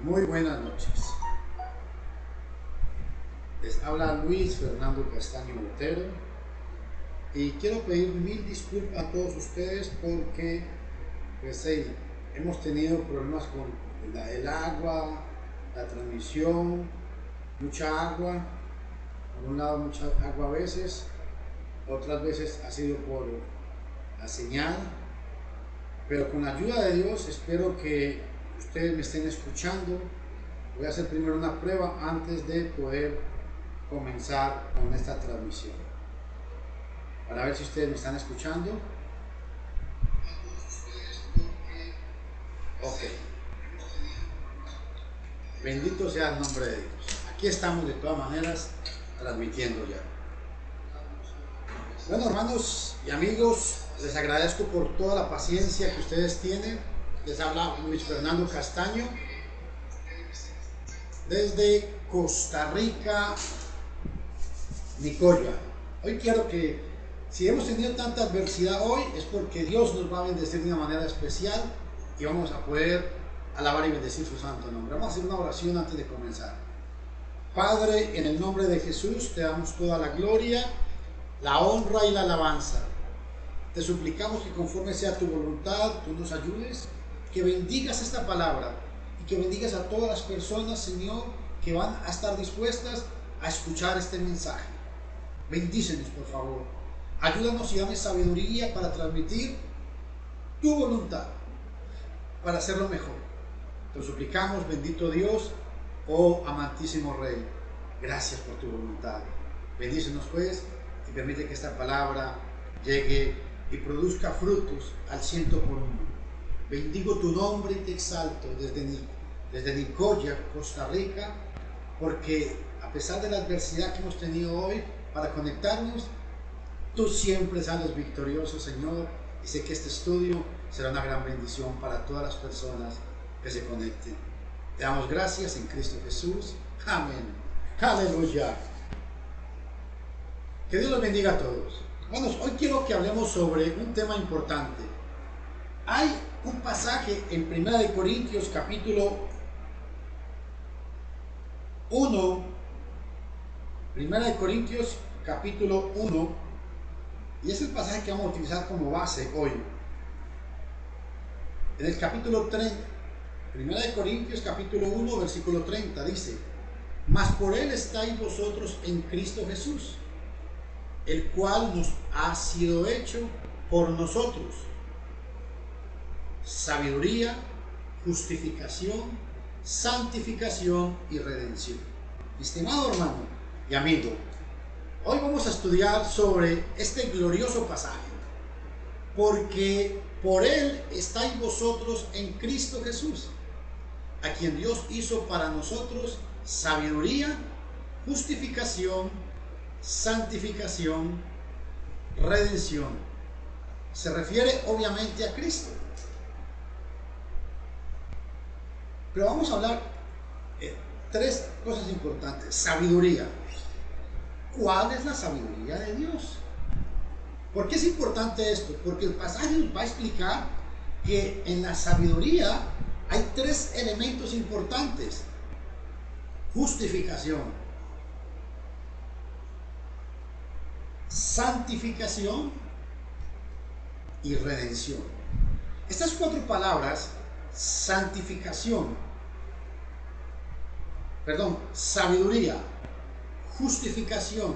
Muy buenas noches. Les habla Luis Fernando Castaño Botero y quiero pedir mil disculpas a todos ustedes porque hemos tenido problemas con el agua, la transmisión, mucha agua, por un lado mucha agua a veces, otras veces ha sido por la señal, pero con la ayuda de Dios espero que ustedes me estén escuchando. Voy a hacer primero una prueba antes de poder comenzar con esta transmisión para ver si ustedes me están escuchando. Ok, bendito sea el nombre de Dios. Aquí estamos de todas maneras transmitiendo ya. Bueno, hermanos y amigos, les agradezco por toda la paciencia que ustedes tienen. Les habla Luis Fernando Castaño desde Costa Rica, Nicoya. Hoy quiero que, si hemos tenido tanta adversidad hoy, es porque Dios nos va a bendecir de una manera especial y vamos a poder alabar y bendecir su santo nombre. Vamos a hacer una oración antes de comenzar. Padre, en el nombre de Jesús te damos toda la gloria, la honra y la alabanza. Te suplicamos que conforme sea tu voluntad, tú nos ayudes, que bendigas esta palabra y que bendigas a todas las personas, Señor, que van a estar dispuestas a escuchar este mensaje. Bendícenos, por favor. Ayúdanos y dame sabiduría para transmitir tu voluntad, para hacerlo mejor. Te suplicamos, bendito Dios, oh amantísimo Rey. Gracias por tu voluntad. Bendícenos, pues, y permite que esta palabra llegue y produzca frutos al 100%. Bendigo tu nombre y te exalto desde Nicoya, Costa Rica, porque a pesar de la adversidad que hemos tenido hoy para conectarnos, tú siempre sales victorioso, Señor, y sé que este estudio será una gran bendición para todas las personas que se conecten. Te damos gracias en Cristo Jesús. Amén. Aleluya. Que Dios los bendiga a todos. Bueno, hoy quiero que hablemos sobre un tema importante. Hay un pasaje en 1 Corintios capítulo 1, 1 Corintios capítulo 1, y es el pasaje que vamos a utilizar como base hoy. En el capítulo 30, 1 Corintios capítulo 1, versículo 30, dice: mas por él estáis vosotros en Cristo Jesús, el cual nos ha sido hecho por nosotros sabiduría, justificación, santificación y redención. Estimado hermano y amigo, hoy vamos a estudiar sobre este glorioso pasaje, porque por él estáis vosotros en Cristo Jesús, a quien Dios hizo para nosotros sabiduría, justificación, santificación, redención. Se refiere obviamente a Cristo. Pero vamos a hablar de tres cosas importantes. Sabiduría. ¿Cuál es la sabiduría de Dios? ¿Por qué es importante esto? Porque el pasaje nos va a explicar que en la sabiduría hay tres elementos importantes: justificación, santificación y redención. Estas cuatro palabras, sabiduría, justificación,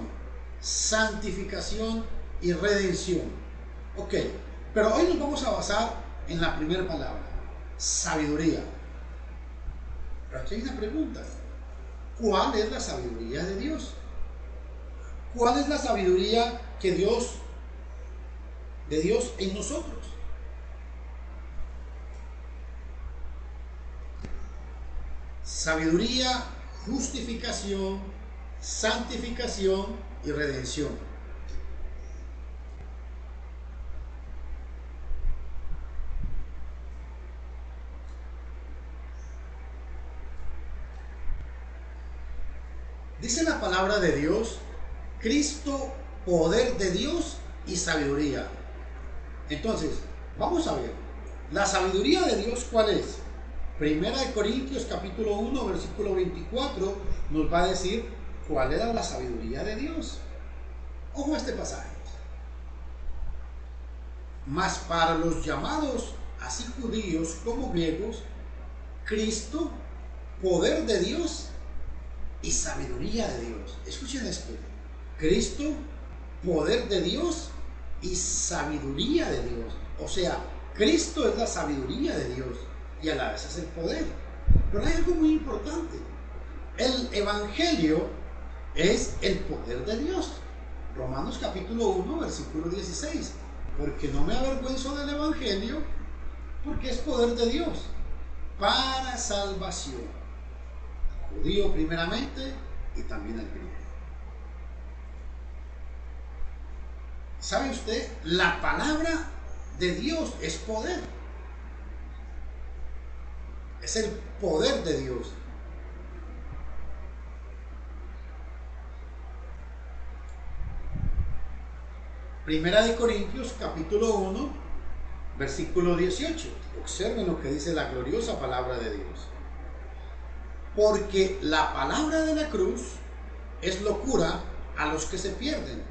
santificación y redención. Ok, pero hoy nos vamos a basar en la primera palabra, sabiduría. Pero aquí hay una pregunta: ¿cuál es la sabiduría de Dios? ¿Cuál es la sabiduría de Dios en nosotros? Sabiduría, justificación, santificación y redención. Dice la palabra de Dios: Cristo, poder de Dios y sabiduría. Entonces, vamos a ver, la sabiduría de Dios, ¿cuál es? Primera de Corintios capítulo 1 versículo 24 nos va a decir cuál era la sabiduría de Dios. Ojo a este pasaje. Mas para los llamados, así judíos como griegos, Cristo, poder de Dios y sabiduría de Dios. Escuchen esto. Cristo, poder de Dios y sabiduría de Dios. O sea, Cristo es la sabiduría de Dios y a la vez es el poder. Pero hay algo muy importante. El Evangelio es el poder de Dios. Romanos capítulo 1, versículo 16. Porque no me avergüenzo del Evangelio, porque es poder de Dios para salvación. Judío primeramente y también al griego. ¿Sabe usted? La palabra de Dios es poder. Es el poder de Dios. Primera de Corintios capítulo 1 versículo 18. Observen lo que dice la gloriosa palabra de Dios. Porque la palabra de la cruz es locura a los que se pierden,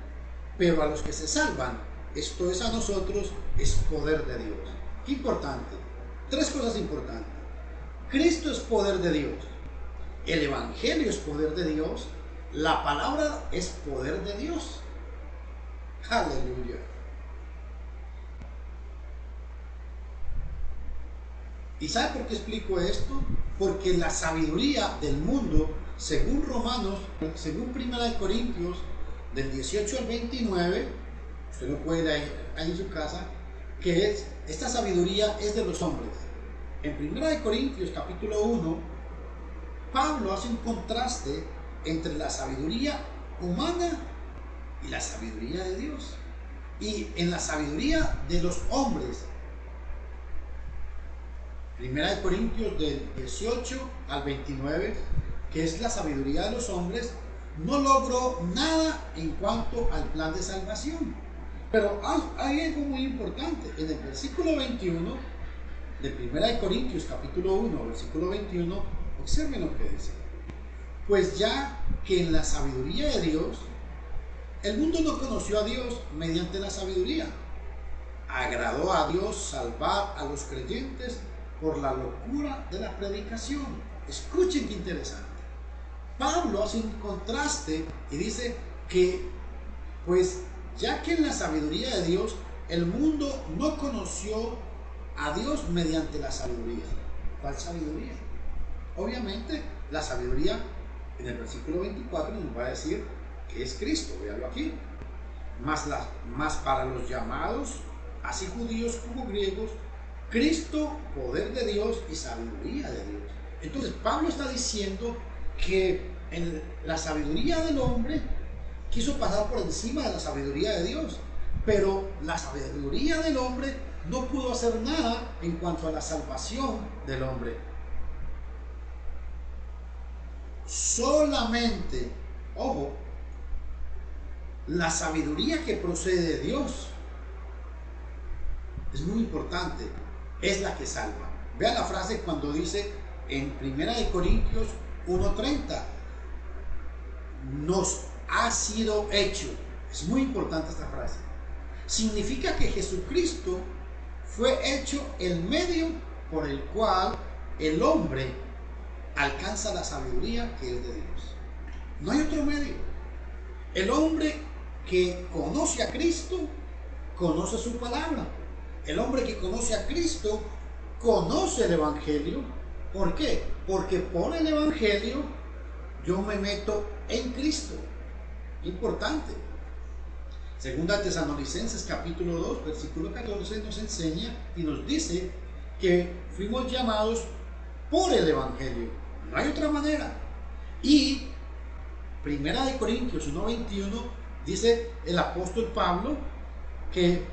pero a los que se salvan, esto es a nosotros, es poder de Dios. Qué importante. Tres cosas importantes. Cristo es poder de Dios. El Evangelio es poder de Dios. La palabra es poder de Dios. Aleluya. ¿Y sabe por qué explico esto? Porque la sabiduría del mundo, según Romanos, según Primera de Corintios, del 18 al 29, usted lo puede leer ahí en su casa, que es, esta sabiduría es de los hombres. En Primera de Corintios capítulo 1, Pablo hace un contraste entre la sabiduría humana y la sabiduría de Dios. Y en la sabiduría de los hombres, Primera de Corintios del 18 al 29, que es la sabiduría de los hombres, no logró nada en cuanto al plan de salvación. Pero hay algo muy importante. En el versículo 21 de Primera de Corintios capítulo 1, versículo 21, observen lo que dice. Pues ya que en la sabiduría de Dios, el mundo no conoció a Dios mediante la sabiduría. Agradó a Dios salvar a los creyentes por la locura de la predicación. Escuchen qué interesante. Pablo hace un contraste y dice que, pues, ya que en la sabiduría de Dios, el mundo no conoció a Dios mediante la sabiduría. ¿Cuál sabiduría? Obviamente, la sabiduría en el versículo 24 nos va a decir que es Cristo, véalo aquí. Más para los llamados, así judíos como griegos, Cristo, poder de Dios y sabiduría de Dios. Entonces, Pablo está diciendo que en la sabiduría del hombre quiso pasar por encima de la sabiduría de Dios, pero la sabiduría del hombre no pudo hacer nada en cuanto a la salvación del hombre. Solamente, ojo, la sabiduría que procede de Dios es muy importante, es la que salva. Vea la frase cuando dice en 1 Corintios 1:30, nos ha sido hecho. Es muy importante esta frase. Significa que Jesucristo fue hecho el medio por el cual el hombre alcanza la sabiduría que es de Dios. No hay otro medio. El hombre que conoce a Cristo conoce su palabra. El hombre que conoce a Cristo conoce el Evangelio. ¿Por qué? Porque por el Evangelio yo me meto en Cristo. Importante. Segunda Tesalonicenses capítulo 2 versículo 14 nos enseña y nos dice que fuimos llamados por el Evangelio. No hay otra manera. Y Primera de Corintios 1:21 dice el apóstol Pablo que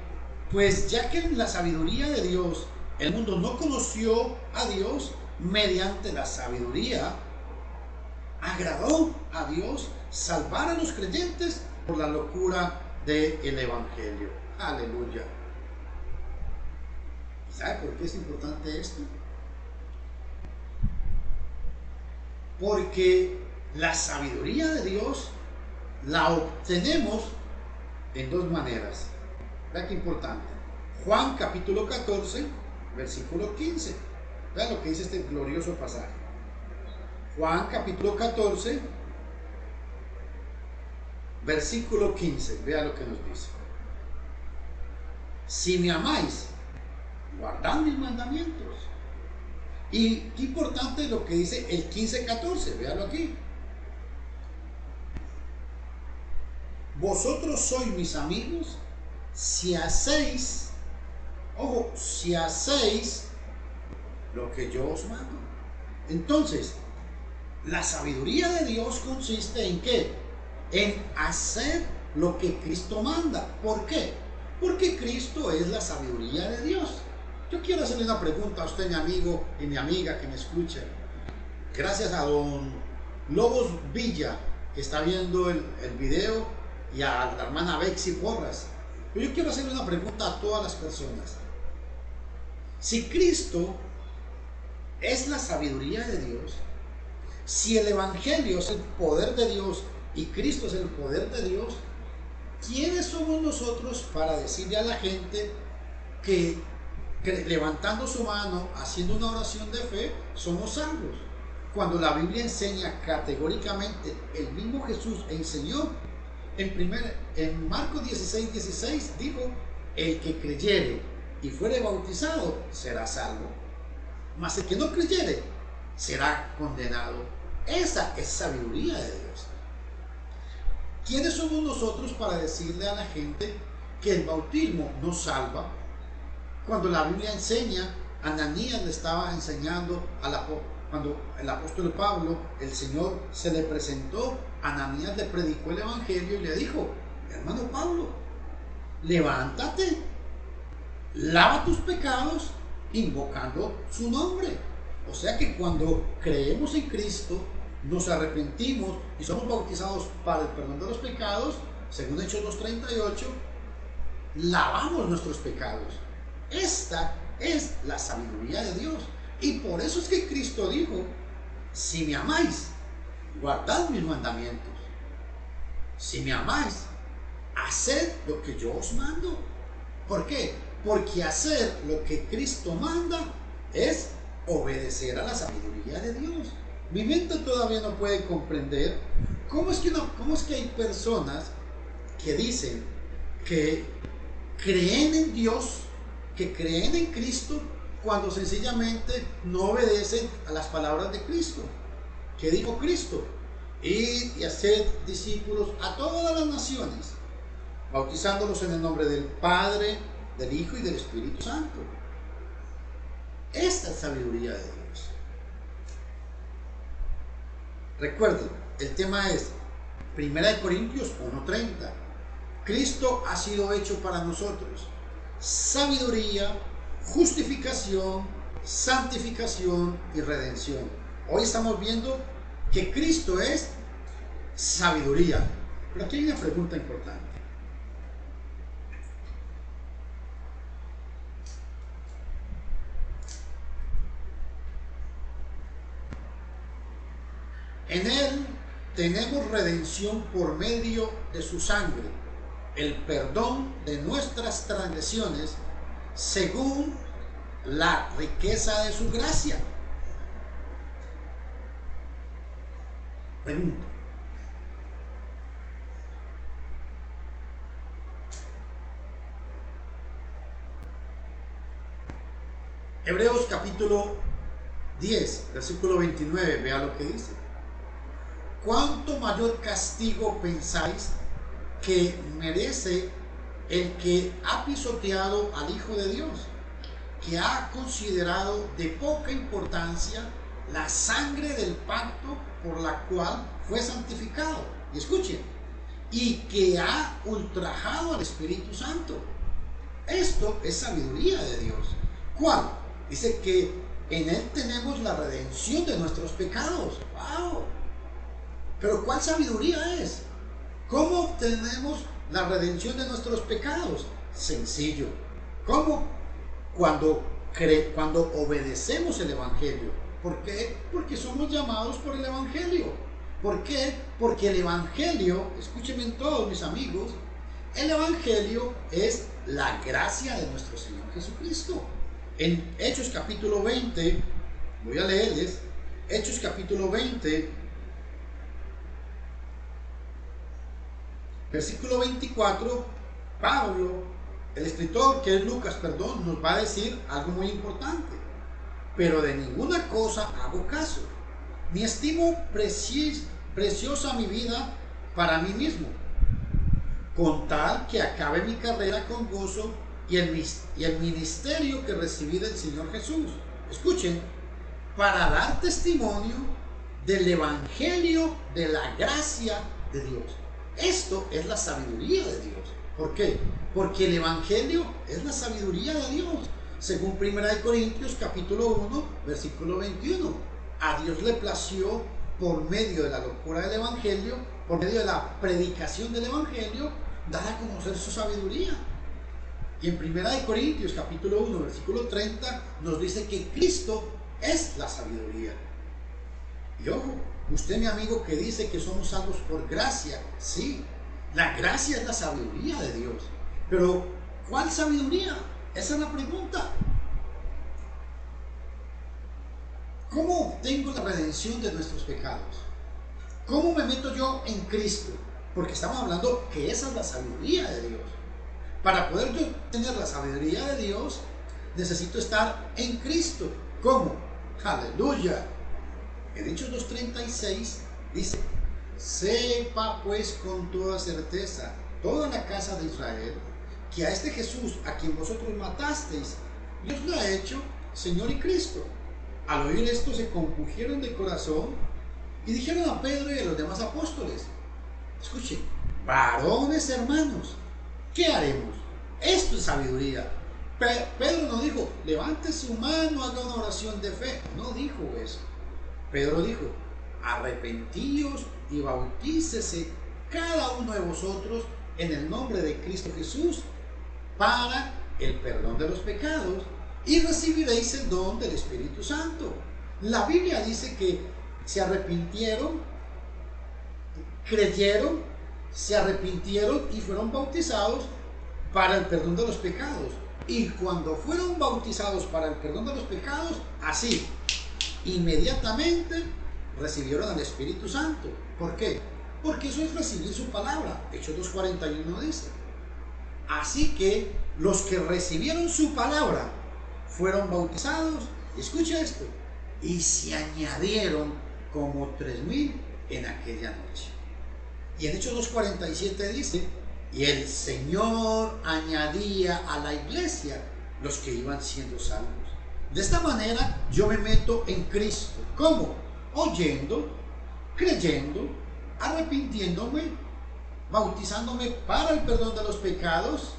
pues ya que en la sabiduría de Dios el mundo no conoció a Dios, mediante la sabiduría agradó a Dios salvar a los creyentes por la locura del Evangelio. Aleluya. ¿Sabe por qué es importante esto? Porque la sabiduría de Dios la obtenemos en dos maneras. Vea qué importante. Juan capítulo 14, versículo 15. Vea lo que dice este glorioso pasaje. Juan capítulo 14, versículo 15. Vea lo que nos dice. Si me amáis, guardad mis mandamientos. Y qué importante lo que dice el 15:14. Véalo aquí. Vosotros sois mis amigos si hacéis, ojo, si hacéis lo que yo os mando. Entonces, la sabiduría de Dios consiste en ¿qué? En hacer lo que Cristo manda. ¿Por qué? Porque Cristo es la sabiduría de Dios. Yo quiero hacerle una pregunta a usted, mi amigo y mi amiga que me escucha. Gracias a don Lobos Villa, que está viendo el video, y a la hermana Bexy Porras. Pero yo quiero hacerle una pregunta a todas las personas. Si Cristo es la sabiduría de Dios, si el Evangelio es el poder de Dios y Cristo es el poder de Dios, ¿quiénes somos nosotros para decirle a la gente que levantando su mano, haciendo una oración de fe, somos salvos? Cuando la Biblia enseña categóricamente, el mismo Jesús enseñó en Marcos 16:16, dijo: el que creyere y fuere bautizado será salvo, mas el que no creyere será condenado. Esa es sabiduría de Dios. ¿Quiénes somos nosotros para decirle a la gente que el bautismo no salva? Cuando la Biblia enseña, Ananías le estaba enseñando cuando el apóstol Pablo, el Señor se le presentó, Ananías le predicó el Evangelio y le dijo: hermano Pablo, levántate, lava tus pecados invocando su nombre. O sea que cuando creemos en Cristo, nos arrepentimos y somos bautizados para el perdón de los pecados, según Hechos 2:38, lavamos nuestros pecados. Esta es la sabiduría de Dios. Y por eso es que Cristo dijo: si me amáis, guardad mis mandamientos. Si me amáis, haced lo que yo os mando. ¿Por qué? Porque hacer lo que Cristo manda es obedecer a la sabiduría de Dios. Mi mente todavía no puede comprender cómo es que hay personas que dicen que creen en Dios, que creen en Cristo, cuando sencillamente no obedecen a las palabras de Cristo. ¿Qué dijo Cristo? Id y haced discípulos a todas las naciones, bautizándolos en el nombre del Padre, del Hijo y del Espíritu Santo. Esta es sabiduría de Dios. Recuerden, el tema es 1 Corintios 1:30. Cristo ha sido hecho para nosotros sabiduría, justificación, santificación y redención. Hoy estamos viendo que Cristo es sabiduría. Pero aquí hay una pregunta importante. En Él tenemos redención por medio de su sangre, el perdón de nuestras transgresiones, según la riqueza de su gracia. Pregunta: Hebreos capítulo 10, versículo 29, vea lo que dice: ¿cuánto mayor castigo pensáis que merece el que ha pisoteado al Hijo de Dios, que ha considerado de poca importancia la sangre del pacto por la cual fue santificado? Y escuchen, y que ha ultrajado al Espíritu Santo. Esto es sabiduría de Dios. ¿Cuál? Dice que en Él tenemos la redención de nuestros pecados. ¡Wow! Pero ¿cuál sabiduría es? ¿Cómo obtenemos la redención de nuestros pecados? Sencillo. ¿Cómo? Cuando obedecemos el Evangelio. ¿Por qué? Porque somos llamados por el Evangelio. ¿Por qué? Porque el Evangelio, escúchenme todos mis amigos, el Evangelio es la gracia de nuestro Señor Jesucristo. En Hechos capítulo 20, voy a leerles, Hechos capítulo 20, versículo 24, Pablo, el escritor que es Lucas, perdón, nos va a decir algo muy importante. Pero de ninguna cosa hago caso, ni estimo preciosa mi vida para mí mismo, con tal que acabe mi carrera con gozo y el ministerio que recibí del Señor Jesús. Escuchen, para dar testimonio del Evangelio de la gracia de Dios. Esto es la sabiduría de Dios. ¿Por qué? Porque el Evangelio es la sabiduría de Dios. Según 1 Corintios capítulo 1, versículo 21. A Dios le plació, por medio de la locura del Evangelio, por medio de la predicación del Evangelio, dar a conocer su sabiduría. Y en 1 Corintios capítulo 1, versículo 30, nos dice que Cristo es la sabiduría. Y ojo, usted mi amigo que dice que somos salvos por gracia, sí, la gracia es la sabiduría de Dios. Pero, ¿cuál sabiduría? Esa es la pregunta. ¿Cómo obtengo la redención de nuestros pecados? ¿Cómo me meto yo en Cristo? Porque estamos hablando que esa es la sabiduría de Dios. Para poder yo tener la sabiduría de Dios, necesito estar en Cristo. ¿Cómo? ¡Aleluya! En Hechos 2:36 dice: sepa pues con toda certeza toda la casa de Israel, que a este Jesús, a quien vosotros matasteis, Dios lo ha hecho Señor y Cristo. Al oír esto se compungieron de corazón y dijeron a Pedro y a los demás apóstoles: escuchen, varones hermanos, ¿qué haremos? Esto es sabiduría. Pedro no dijo, levante su mano, haga una oración de fe. No dijo eso. Pedro dijo, arrepentíos y bautícese cada uno de vosotros en el nombre de Cristo Jesús para el perdón de los pecados y recibiréis el don del Espíritu Santo. La Biblia dice que se arrepintieron, creyeron, se arrepintieron y fueron bautizados para el perdón de los pecados. Y cuando fueron bautizados para el perdón de los pecados, así, inmediatamente recibieron al Espíritu Santo. ¿Por qué? Porque eso es recibir su palabra. Hechos 2:41 dice. Así que los que recibieron su palabra fueron bautizados, escucha esto, y se añadieron como 3,000 en aquella noche. Y en Hechos 2:47 dice, y el Señor añadía a la iglesia los que iban siendo salvos. De esta manera yo me meto en Cristo. ¿Cómo? Oyendo, creyendo, arrepintiéndome, bautizándome para el perdón de los pecados,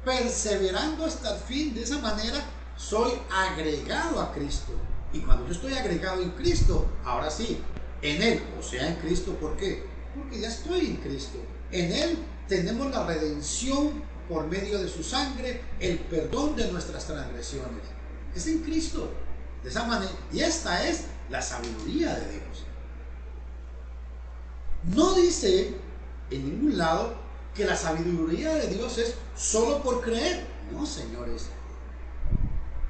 perseverando hasta el fin. De esa manera soy agregado a Cristo. Y cuando yo estoy agregado en Cristo, ahora sí, en Él, o sea, en Cristo, ¿por qué? Porque ya estoy en Cristo. En Él tenemos la redención por medio de su sangre, el perdón de nuestras transgresiones. Es en Cristo. De esa manera, y esta es la sabiduría de Dios. No dice en ningún lado que la sabiduría de Dios es solo por creer. No, señores.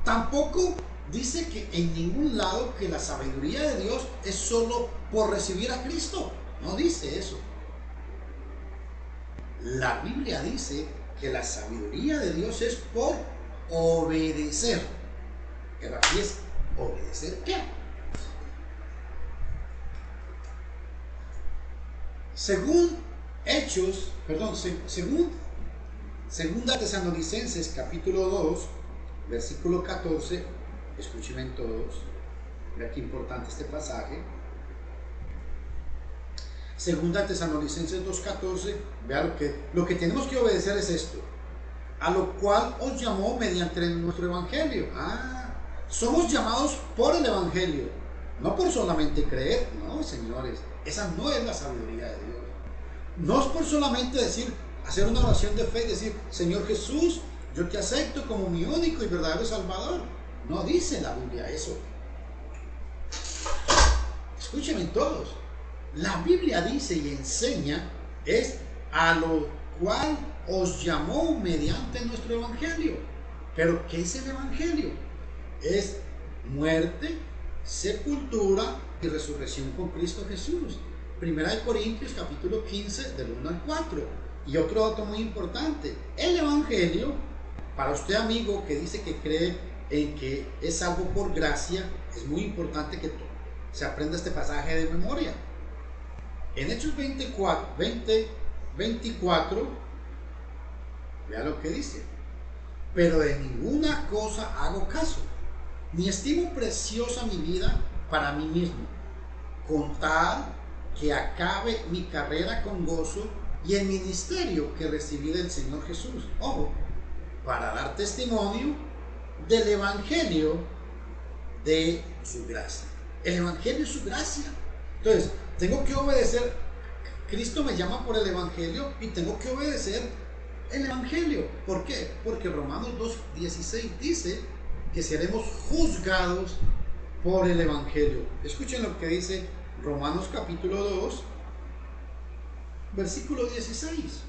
Tampoco dice que en ningún lado que la sabiduría de Dios es solo por recibir a Cristo. No dice eso. La Biblia dice que la sabiduría de Dios es por obedecer. Pero aquí es obedecer ¿qué? Según Segunda Tesalonicenses capítulo 2, versículo 14, escúchenme todos, vea qué importante este pasaje. Segunda Tesalonicenses 2:14, vea lo que tenemos que obedecer es esto, a lo cual os llamó mediante nuestro evangelio. Somos llamados por el evangelio, no por solamente creer. No, señores, esa no es la sabiduría de Dios. No es por solamente hacer una oración de fe y decir, Señor Jesús, yo te acepto como mi único y verdadero Salvador. No dice la Biblia eso. Escúchenme todos. La Biblia dice y enseña es a lo cual os llamó mediante nuestro evangelio. Pero ¿qué es el evangelio? Es muerte, sepultura y resurrección con Cristo Jesús. Primera de Corintios capítulo 15 del 1 al 4. Y otro dato muy importante, el evangelio, para usted amigo que dice que cree en que es algo por gracia, es muy importante que se aprenda este pasaje de memoria. En Hechos 24, vea lo que dice: pero de ninguna cosa hago caso, ni estimo preciosa mi vida para mí mismo, con tal que acabe mi carrera con gozo y el ministerio que recibí del Señor Jesús. Ojo, para dar testimonio del evangelio de su gracia. El evangelio es su gracia. Entonces, tengo que obedecer. Cristo me llama por el evangelio y tengo que obedecer el evangelio. ¿Por qué? Porque Romanos 2:16 dice que seremos juzgados por el evangelio. Escuchen lo que dice Romanos capítulo 2, versículo 16.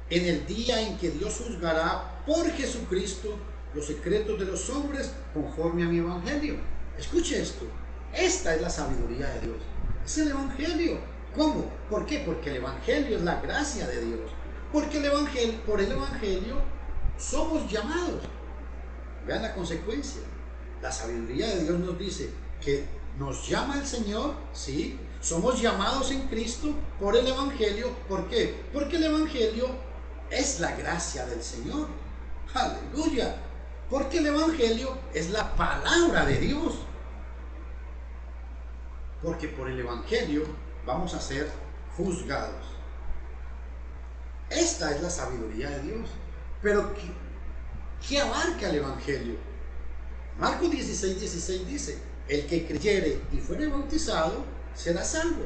En el día en que Dios juzgará por Jesucristo los secretos de los hombres conforme a mi evangelio. Escuche esto. Esta es la sabiduría de Dios. Es el evangelio. ¿Cómo? ¿Por qué? Porque el evangelio es la gracia de Dios. Porque por el evangelio somos llamados. Vean la consecuencia. La sabiduría de Dios nos dice que nos llama el Señor, ¿sí? Somos llamados en Cristo por el evangelio. ¿Por qué? Porque el evangelio es la gracia del Señor. Aleluya. Porque el evangelio es la palabra de Dios. Porque por el evangelio vamos a ser juzgados. Esta es la sabiduría de Dios. Pero ¿qué abarca el evangelio? Marcos 16:16 dice: el que creyere y fuere bautizado será salvo,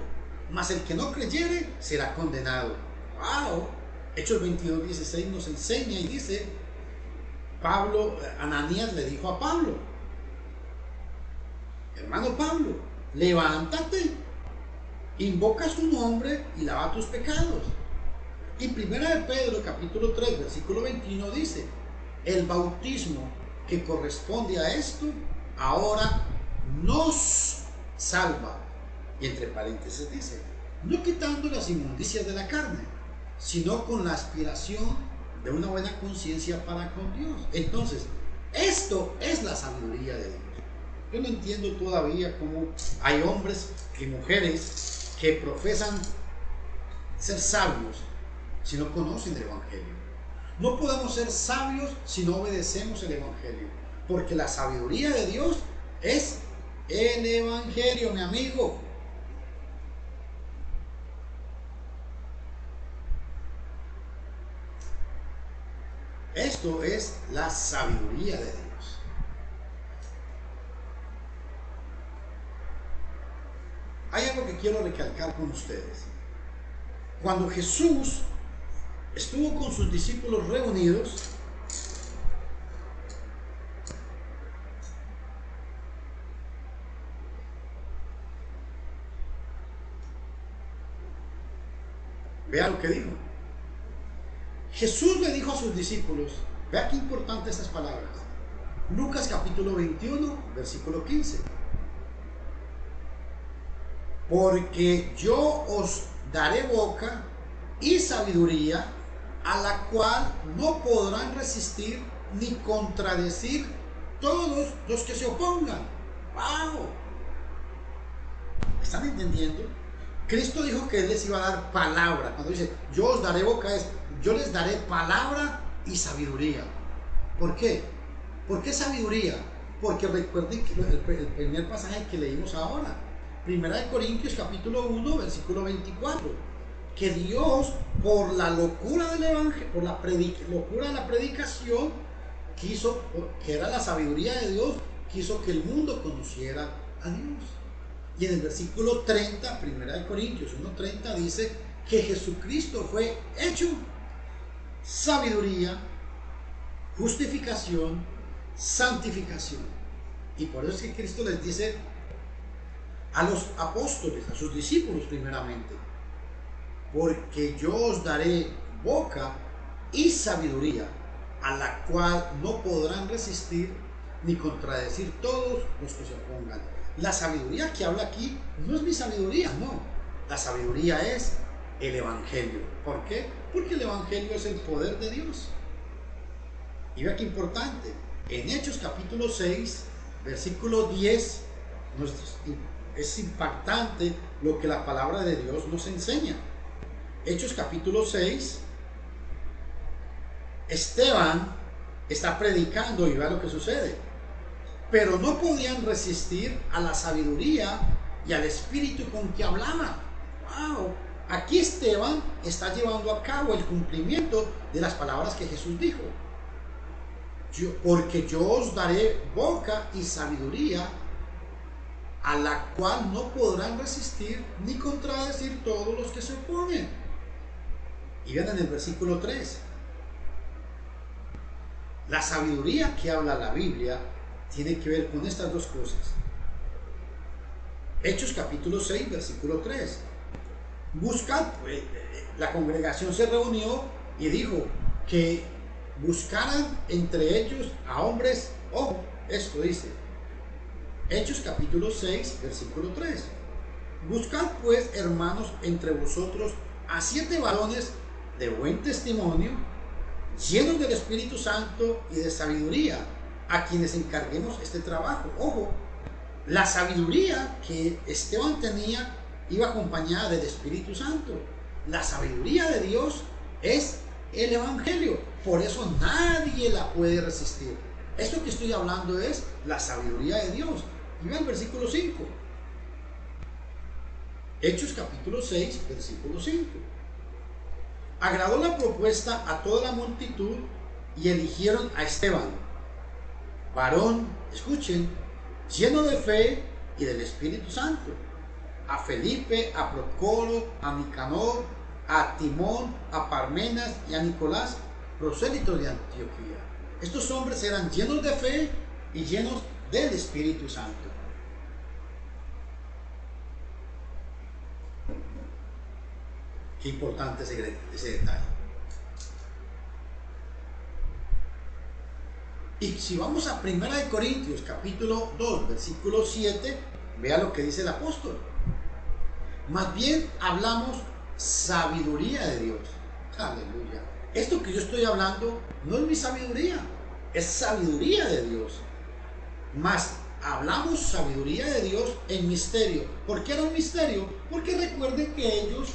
mas el que no creyere será condenado. ¡Wow! Hechos 22:16 nos enseña y dice: Ananías le dijo a Pablo: hermano Pablo, levántate, invoca su nombre y lava tus pecados. Y primera de Pedro capítulo 3 versículo 21 dice: el bautismo que corresponde a esto ahora nos salva. Y entre paréntesis dice: no quitando las inmundicias de la carne, sino con la aspiración de una buena conciencia para con Dios. Entonces, esto es la sabiduría de Dios. Yo no entiendo todavía cómo hay hombres y mujeres que profesan ser sabios si no conocen el evangelio. No podemos ser sabios si no obedecemos el evangelio, porque la sabiduría de Dios es el evangelio, mi amigo. Esto es la sabiduría de Dios. Hay algo que quiero recalcar con ustedes. Cuando Jesús estuvo con sus discípulos reunidos, vea lo que dijo. Jesús le dijo a sus discípulos, vea qué importante estas palabras. Lucas capítulo 21, versículo 15. Porque yo os daré boca y sabiduría a la cual no podrán resistir ni contradecir todos los que se opongan. ¡Wow! ¿Están entendiendo? Cristo dijo que Él les iba a dar palabra. Cuando dice, yo os daré boca, es, yo les daré palabra y sabiduría. ¿Por qué? ¿Por qué sabiduría? Porque recuerden que el primer pasaje que leímos ahora, Primera de Corintios capítulo 1, versículo 24, que Dios, por la locura del evangelio, por la locura de la predicación, quiso, que era la sabiduría de Dios, quiso que el mundo conociera a Dios. Y en el versículo 30, Primera de Corintios 1:30 dice que Jesucristo fue hecho sabiduría, justificación, santificación. Y por eso es que Cristo les dice a los apóstoles, a sus discípulos primeramente, porque yo os daré boca y sabiduría, a la cual no podrán resistir ni contradecir todos los que se opongan. La sabiduría que habla aquí no es mi sabiduría, no. La sabiduría es el Evangelio. ¿Por qué? Porque el Evangelio es el poder de Dios. Y vea qué importante. En Hechos capítulo 6, versículo 10, es impactante lo que la palabra de Dios nos enseña. Hechos capítulo 6, Esteban está predicando y vea lo que sucede. Pero no podían resistir a la sabiduría y al espíritu con que hablaba. ¡Wow! Aquí Esteban está llevando a cabo el cumplimiento de las palabras que Jesús dijo. Porque yo os daré boca y sabiduría, a la cual no podrán resistir ni contradecir todos los que se oponen. Y vean en el versículo 3. La sabiduría que habla la Biblia tiene que ver con estas dos cosas. Hechos capítulo 6, versículo 3. Buscad, la congregación se reunió y dijo que buscaran entre ellos a hombres, ojo, esto dice, Hechos capítulo 6, versículo 3. Buscad pues, hermanos, entre vosotros a 7 varones de buen testimonio, llenos del Espíritu Santo y de sabiduría, a quienes encarguemos este trabajo. Ojo, la sabiduría que Esteban tenía iba acompañada del Espíritu Santo. La sabiduría de Dios es el Evangelio, por eso nadie la puede resistir. Esto que estoy hablando es la sabiduría de Dios. Y vean el versículo 5. Hechos capítulo 6, versículo 5. Agradó la propuesta a toda la multitud y eligieron a Esteban, varón, escuchen, lleno de fe y del Espíritu Santo, a Felipe, a Procoro, a Nicanor, a Timón, a Parmenas y a Nicolás, prosélitos de Antioquía. Estos hombres eran llenos de fe y llenos del Espíritu Santo. Qué importante ese detalle. Y si vamos a 1 Corintios capítulo 2, versículo 7, vea lo que dice el apóstol. Más bien hablamos sabiduría de Dios. Aleluya. Esto que yo estoy hablando no es mi sabiduría, es sabiduría de Dios. Más hablamos sabiduría de Dios en misterio. ¿Por qué era un misterio? Porque recuerden que ellos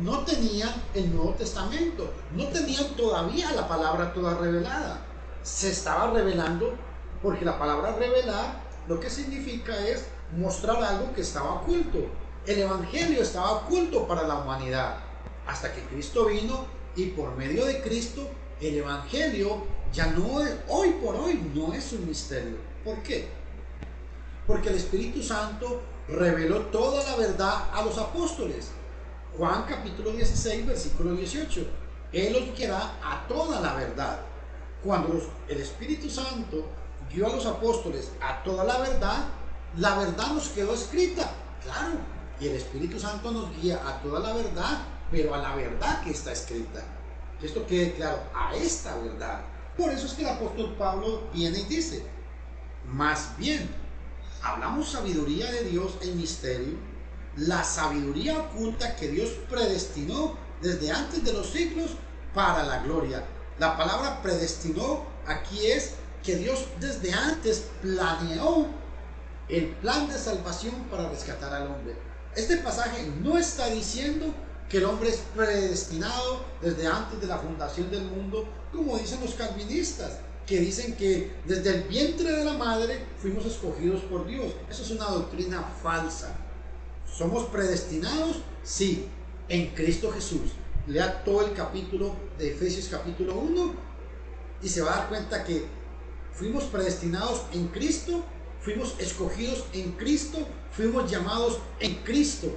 no tenían el Nuevo Testamento, no tenían todavía la palabra toda revelada. Se estaba revelando, porque la palabra revelar lo que significa es mostrar algo que estaba oculto. El Evangelio estaba oculto para la humanidad hasta que Cristo vino, y por medio de Cristo el Evangelio ya no es, hoy por hoy no es un misterio. ¿Por qué? Porque el Espíritu Santo reveló toda la verdad a los apóstoles. Juan capítulo 16, versículo 18. Él os guiará a toda la verdad. Cuando el Espíritu Santo guió a los apóstoles a toda la verdad nos quedó escrita, claro, y el Espíritu Santo nos guía a toda la verdad, pero a la verdad que está escrita. Que esto quede claro, a esta verdad. Por eso es que el apóstol Pablo viene y dice, más bien, hablamos sabiduría de Dios en misterio, la sabiduría oculta que Dios predestinó desde antes de los siglos para la gloria. La palabra predestinó aquí es que Dios desde antes planeó el plan de salvación para rescatar al hombre. Este pasaje no está diciendo que el hombre es predestinado desde antes de la fundación del mundo, como dicen los calvinistas, que dicen que desde el vientre de la madre fuimos escogidos por Dios. Eso es una doctrina falsa. ¿Somos predestinados? Sí, en Cristo Jesús. Lea todo el capítulo de Efesios capítulo 1 y se va a dar cuenta que fuimos predestinados en Cristo, fuimos escogidos en Cristo, fuimos llamados en Cristo,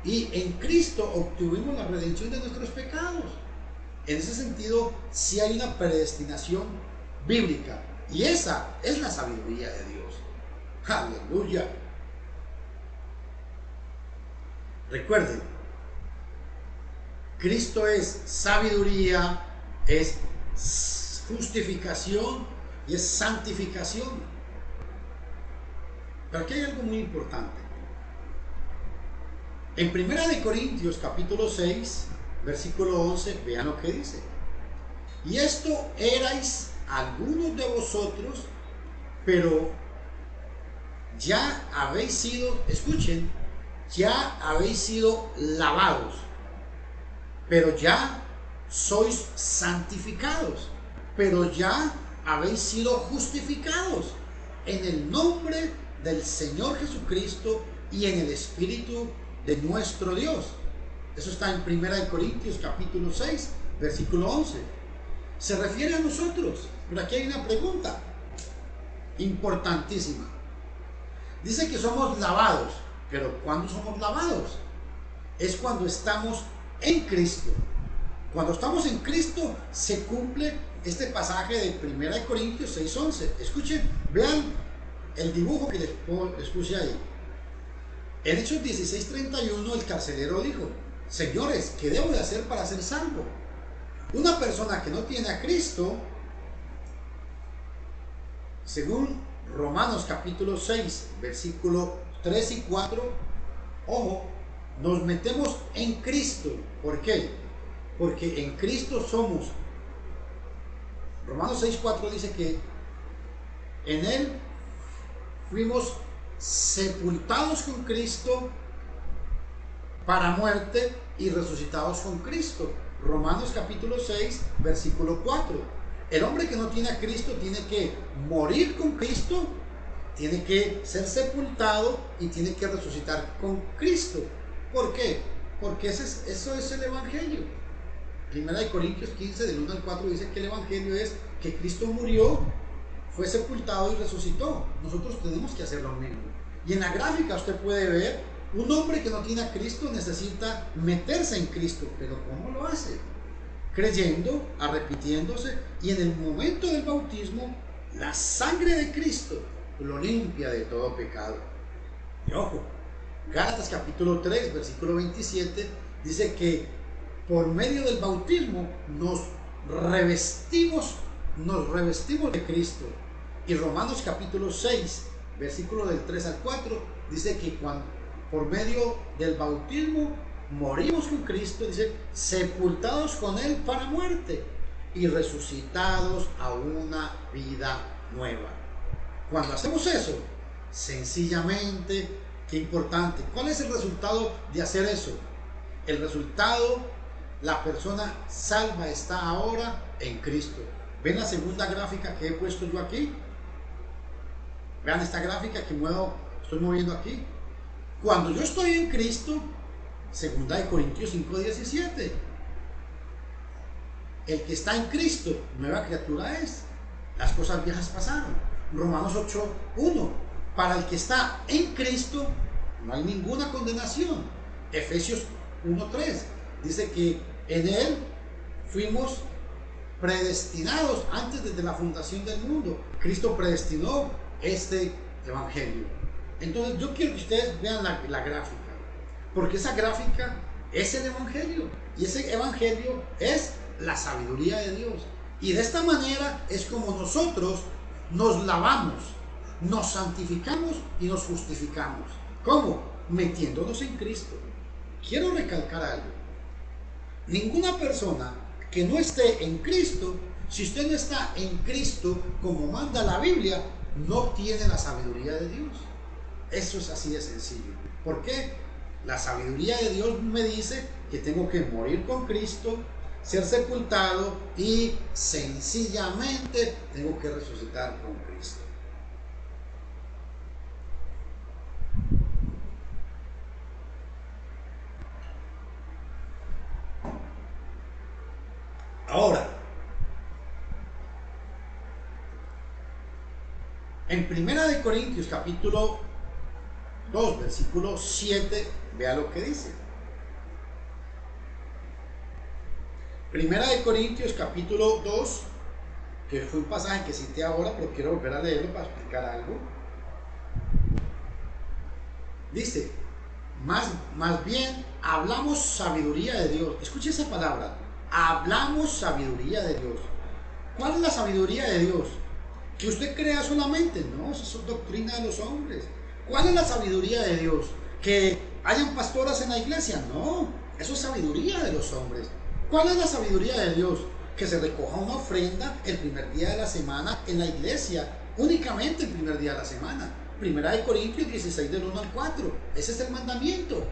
y en Cristo obtuvimos la redención de nuestros pecados. En ese sentido, sí hay una predestinación bíblica, y esa es la sabiduría de Dios. Aleluya. Recuerden, Cristo es sabiduría, es justificación y es santificación. Pero aquí hay algo muy importante. En 1 Corintios capítulo 6, versículo 11, vean lo que dice. Y esto erais algunos de vosotros, pero ya habéis sido, escuchen, ya habéis sido lavados, pero ya sois santificados, pero ya habéis sido justificados en el nombre del Señor Jesucristo y en el Espíritu de nuestro Dios. Eso está en 1 Corintios capítulo 6, versículo 11. Se refiere a nosotros, pero aquí hay una pregunta importantísima. Dice que somos lavados, pero ¿cuándo somos lavados? Es cuando estamos en Cristo. Cuando estamos en Cristo se cumple este pasaje de 1 Corintios 6:11. Escuchen, vean el dibujo que les puse ahí. En Hechos 16:31 el carcelero dijo: señores, ¿qué debo de hacer para ser salvo? Una persona que no tiene a Cristo, según Romanos capítulo 6, versículo 3 y 4, ojo, nos metemos en Cristo. ¿Por qué? Porque en Cristo somos. Romanos 6:4 dice que en Él fuimos sepultados con Cristo para muerte y resucitados con Cristo. Romanos capítulo 6, versículo 4. El hombre que no tiene a Cristo tiene que morir con Cristo, tiene que ser sepultado y tiene que resucitar con Cristo. ¿Por qué? Porque eso es el Evangelio. Primera de Corintios 15, del 1 al 4 dice que el Evangelio es que Cristo murió, fue sepultado y resucitó. Nosotros tenemos que hacer lo mismo. Y en la gráfica usted puede ver, un hombre que no tiene a Cristo necesita meterse en Cristo. ¿Pero cómo lo hace? Creyendo, arrepintiéndose, y en el momento del bautismo, la sangre de Cristo lo limpia de todo pecado. Y ojo, Gálatas capítulo 3, versículo 27, dice que por medio del bautismo nos revestimos de Cristo. Y Romanos capítulo 6, versículo del 3 al 4, dice que por medio del bautismo morimos con Cristo, dice, sepultados con Él para muerte y resucitados a una vida nueva. Cuando hacemos eso, sencillamente, qué importante. ¿Cuál es el resultado de hacer eso? El resultado, la persona salva está ahora en Cristo. ¿Ven la segunda gráfica que he puesto yo aquí? Vean esta gráfica que estoy moviendo aquí. Cuando yo estoy en Cristo, 2 Corintios 5:17, el que está en Cristo, nueva criatura es. Las cosas viejas pasaron. Romanos 8:1, para el que está en Cristo no hay ninguna condenación. Efesios 1:3 dice que en Él fuimos predestinados antes desde la fundación del mundo. Cristo predestinó este evangelio. Entonces yo quiero que ustedes vean la gráfica, porque esa gráfica es el evangelio, y ese evangelio es la sabiduría de Dios. Y de esta manera es como nosotros nos lavamos, nos santificamos y nos justificamos. ¿Cómo? Metiéndonos en Cristo. Quiero recalcar algo. Ninguna persona que no esté en Cristo, si usted no está en Cristo como manda la Biblia, no tiene la sabiduría de Dios. Eso es así de sencillo. ¿Por qué? La sabiduría de Dios me dice que tengo que morir con Cristo, ser sepultado y sencillamente tengo que resucitar con Cristo. Ahora, en 1 Corintios capítulo 2, versículo 7, vea lo que dice. 1 Corintios capítulo 2, que fue un pasaje que cité ahora, pero quiero volver a leerlo para explicar algo. Dice, más bien hablamos sabiduría de Dios. Escuche esa palabra, hablamos sabiduría de Dios. ¿Cuál es la sabiduría de Dios? Que usted crea solamente, no, eso es doctrina de los hombres. ¿Cuál es la sabiduría de Dios? Que hayan pastoras en la iglesia, no, eso es sabiduría de los hombres. ¿Cuál es la sabiduría de Dios? Que se recoja una ofrenda el primer día de la semana en la iglesia, únicamente el primer día de la semana. Primera de Corintios 16 del 1 al 4, ese es el mandamiento.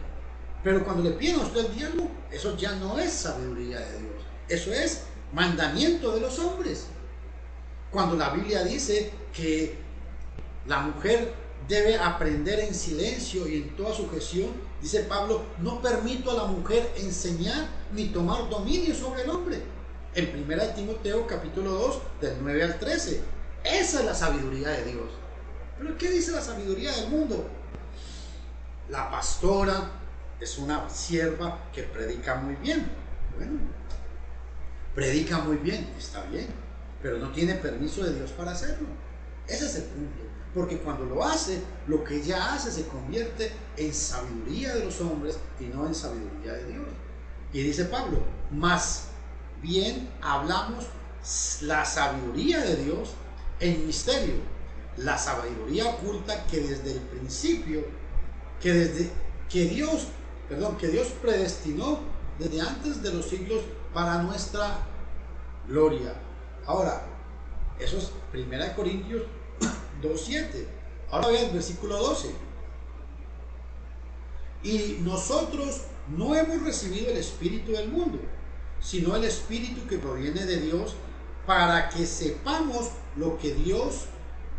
Pero cuando le piden a usted el diezmo, eso ya no es sabiduría de Dios, eso es mandamiento de los hombres. Cuando la Biblia dice que la mujer debe aprender en silencio y en toda sujeción, dice Pablo, no permito a la mujer enseñar ni tomar dominio sobre el hombre. En 1 Timoteo capítulo 2 del 9 al 13. Esa es la sabiduría de Dios. Pero ¿qué dice la sabiduría del mundo? La pastora es una sierva que predica muy bien. Bueno, predica muy bien, está bien, pero no tiene permiso de Dios para hacerlo. Ese es el punto. Porque cuando lo hace, lo que ella hace se convierte en sabiduría de los hombres y no en sabiduría de Dios. Y dice Pablo, más bien hablamos la sabiduría de Dios en misterio, la sabiduría oculta que desde el principio, que Dios predestinó desde antes de los siglos para nuestra gloria. Ahora, eso es 1 Corintios 2:7. Ahora vean el versículo 12. Y nosotros no hemos recibido el espíritu del mundo, sino el espíritu que proviene de Dios, para que sepamos lo que Dios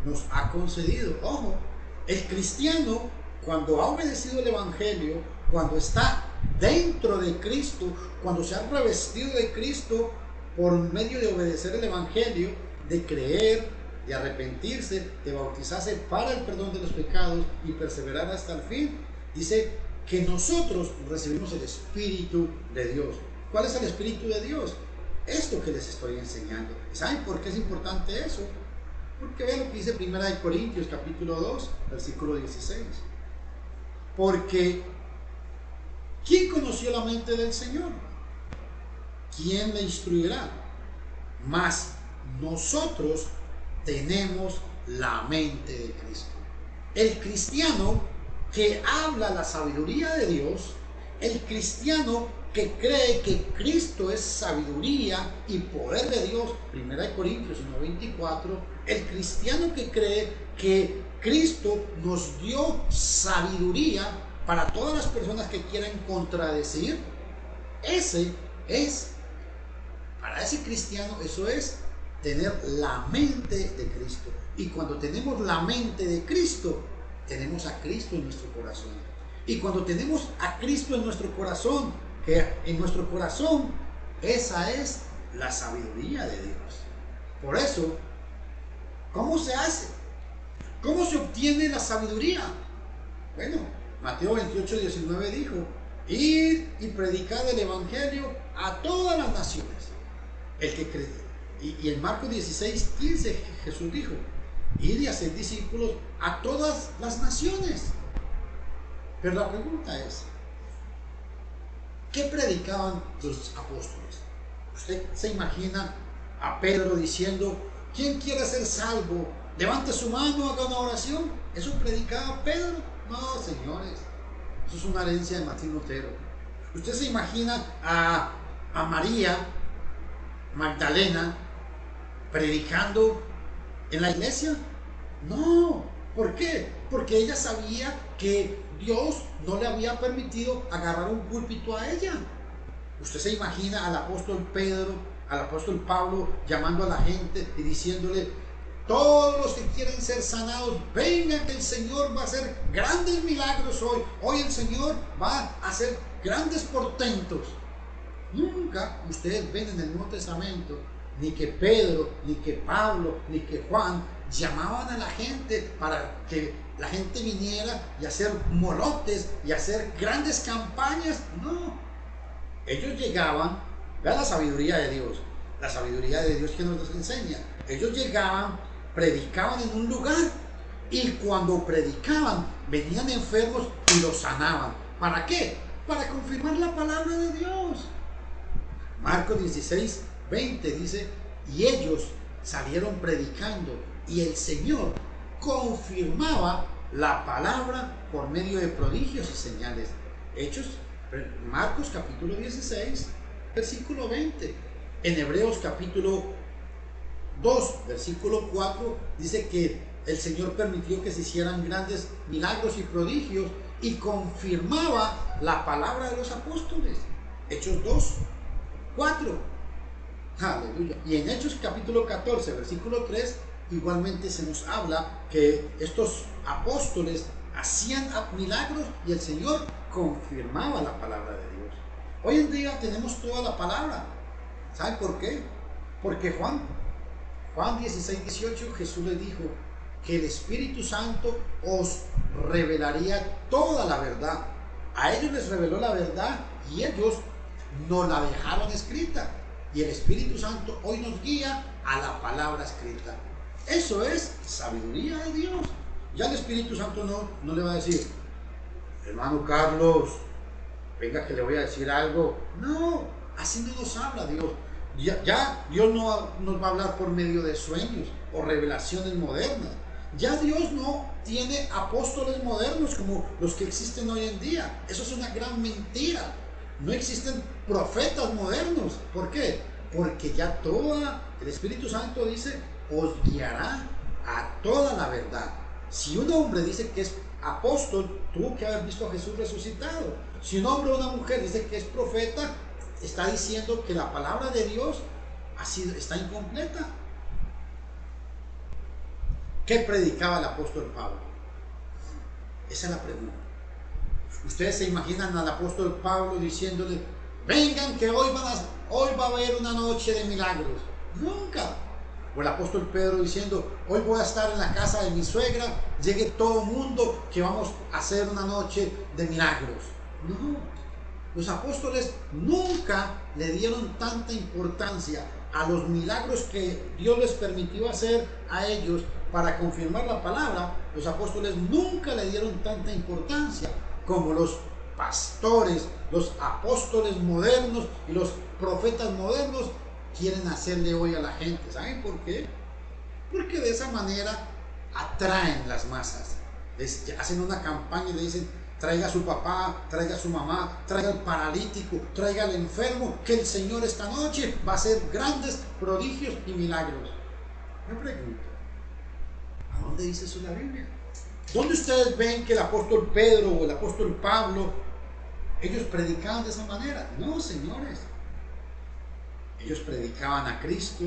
nos ha concedido. Ojo, el cristiano, cuando ha obedecido el evangelio, cuando está dentro de Cristo, cuando se ha revestido de Cristo por medio de obedecer el evangelio, de creer, de arrepentirse, de bautizarse para el perdón de los pecados y perseverar hasta el fin, dice que nosotros recibimos el Espíritu de Dios. ¿Cuál es el Espíritu de Dios? Esto que les estoy enseñando. ¿Saben por qué es importante eso? Porque vean lo que dice 1 Corintios capítulo 2, versículo 16. Porque ¿quién conoció la mente del Señor? ¿Quién le instruirá? Mas nosotros tenemos la mente de Cristo. El cristiano que habla la sabiduría de Dios, el cristiano que cree que Cristo es sabiduría y poder de Dios, 1 Corintios 1:24, el cristiano que cree que Cristo nos dio sabiduría para todas las personas que quieran contradecir, para ese cristiano, eso es tener la mente de Cristo. Y cuando tenemos la mente de Cristo, tenemos a Cristo en nuestro corazón. Y cuando tenemos a Cristo en nuestro corazón, que en nuestro corazón, esa es la sabiduría de Dios. Por eso, ¿cómo se hace? ¿Cómo se obtiene la sabiduría? Bueno, Mateo 28:19 dijo, id y predicad el evangelio a todas las naciones. El que cree. Y en Marcos 16:15 Jesús dijo, id y hacer discípulos a todas las naciones. Pero la pregunta es, ¿qué predicaban los apóstoles? ¿Usted se imagina a Pedro diciendo, ¿quién quiere ser salvo? Levante su mano, haga una oración. ¿Eso predicaba Pedro? No, señores, eso es una herencia de Martín Lutero. ¿Usted se imagina a María Magdalena predicando en la iglesia? No. ¿Por qué? Porque ella sabía que Dios no le había permitido agarrar un púlpito a ella. Usted se imagina al apóstol Pedro, al apóstol Pablo llamando a la gente y diciéndole, todos los que quieren ser sanados, vengan que el Señor va a hacer grandes milagros hoy. Hoy el Señor va a hacer grandes portentos. Nunca ustedes ven en el Nuevo Testamento ni que Pedro, ni que Pablo, ni que Juan llamaban a la gente para que la gente viniera y hacer molotes y hacer grandes campañas. No, ellos llegaban, vean la sabiduría de Dios que nos enseña. Ellos llegaban, predicaban en un lugar Y cuando predicaban, venían enfermos y los sanaban. ¿Para qué? Para confirmar la palabra de Dios. Marcos 16, 20 dice, y ellos salieron predicando y el Señor confirmaba la palabra por medio de prodigios y señales. Hechos, Marcos capítulo 16, versículo 20. En Hebreos capítulo 2, versículo 4, dice que el Señor permitió que se hicieran grandes milagros y prodigios y confirmaba la palabra de los apóstoles. Hechos 2, 4. Aleluya. Y en Hechos capítulo 14, versículo 3, igualmente se nos habla que estos apóstoles hacían milagros y el Señor confirmaba la palabra de Dios. Hoy en día tenemos toda la palabra. ¿Saben por qué? Porque Juan 16, 18, Jesús les dijo que el Espíritu Santo os revelaría toda la verdad. A ellos les reveló la verdad y ellos nos la dejaron escrita. Y el Espíritu Santo hoy nos guía a la palabra escrita. Eso es sabiduría de Dios. Ya el Espíritu Santo no le va a decir, hermano Carlos, venga que le voy a decir algo. No, así no nos habla Dios. Ya Dios no nos va a hablar por medio de sueños o revelaciones modernas. Ya Dios no tiene apóstoles modernos como los que existen hoy en día. Eso es una gran mentira. No existen profetas modernos. ¿Por qué? Porque ya el Espíritu Santo dice, os guiará a toda la verdad. Si un hombre dice que es apóstol, tuvo que haber visto a Jesús resucitado. Si un hombre o una mujer dice que es profeta, está diciendo que la palabra de Dios está incompleta. ¿Qué predicaba el apóstol Pablo? Esa es la pregunta. Ustedes se imaginan al apóstol Pablo diciéndole, vengan que hoy va a haber una noche de milagros. Nunca. O el apóstol Pedro diciendo, hoy voy a estar en la casa de mi suegra, llegue todo el mundo que vamos a hacer una noche de milagros. No. Los apóstoles nunca le dieron tanta importancia a los milagros que Dios les permitió hacer a ellos para confirmar la palabra. Los apóstoles nunca le dieron tanta importancia como los pastores, los apóstoles modernos y los profetas modernos quieren hacerle hoy a la gente. ¿Saben por qué? Porque de esa manera atraen las masas. Les hacen una campaña y le dicen, traiga a su papá, traiga a su mamá, traiga al paralítico, traiga al enfermo, que el Señor esta noche va a hacer grandes prodigios y milagros. Me pregunto, ¿a dónde dice eso la Biblia? ¿Dónde ustedes ven que el apóstol Pedro o el apóstol Pablo, ellos predicaban de esa manera? No, señores. Ellos predicaban a Cristo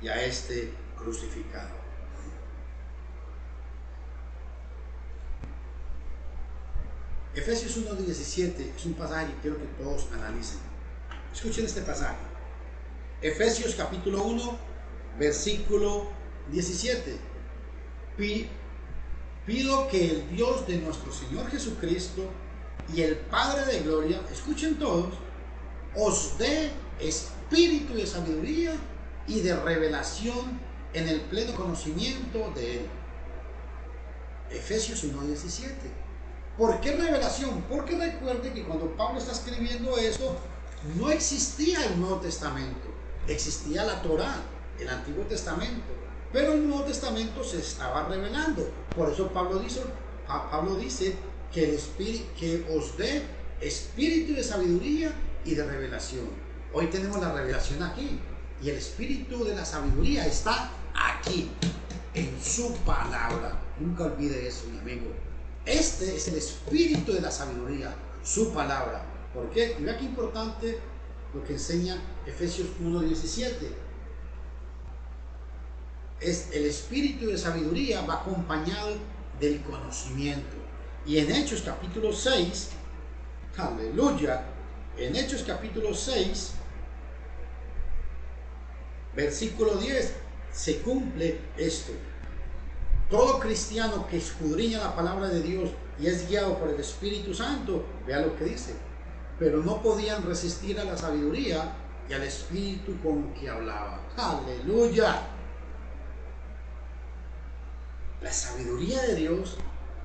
y a este crucificado. Efesios 1:17 es un pasaje que quiero que todos analicen. Escuchen este pasaje. Efesios capítulo 1, versículo 17. Pido que el Dios de nuestro Señor Jesucristo y el Padre de gloria, escuchen todos, os dé espíritu de sabiduría y de revelación en el pleno conocimiento de Él. Efesios 1:17. ¿Por qué revelación? Porque recuerde que cuando Pablo está escribiendo eso, no existía el Nuevo Testamento, existía la Torá, el Antiguo Testamento, pero el Nuevo Testamento se estaba revelando. Por eso Pablo dice que el Espíritu, que os dé espíritu de sabiduría y de revelación. Hoy tenemos la revelación aquí y el espíritu de la sabiduría está aquí, en su palabra. Nunca olvide eso, mi amigo. Este es el espíritu de la sabiduría, su palabra. ¿Por qué? Y vea qué importante lo que enseña Efesios 1:17. Es el espíritu de sabiduría va acompañado del conocimiento. Y en Hechos capítulo 6, aleluya, en Hechos capítulo 6, versículo 10, se cumple esto. Todo cristiano que escudriña la palabra de Dios y es guiado por el Espíritu Santo, vea lo que dice, pero no podían resistir a la sabiduría y al Espíritu con que hablaba. Aleluya. La sabiduría de Dios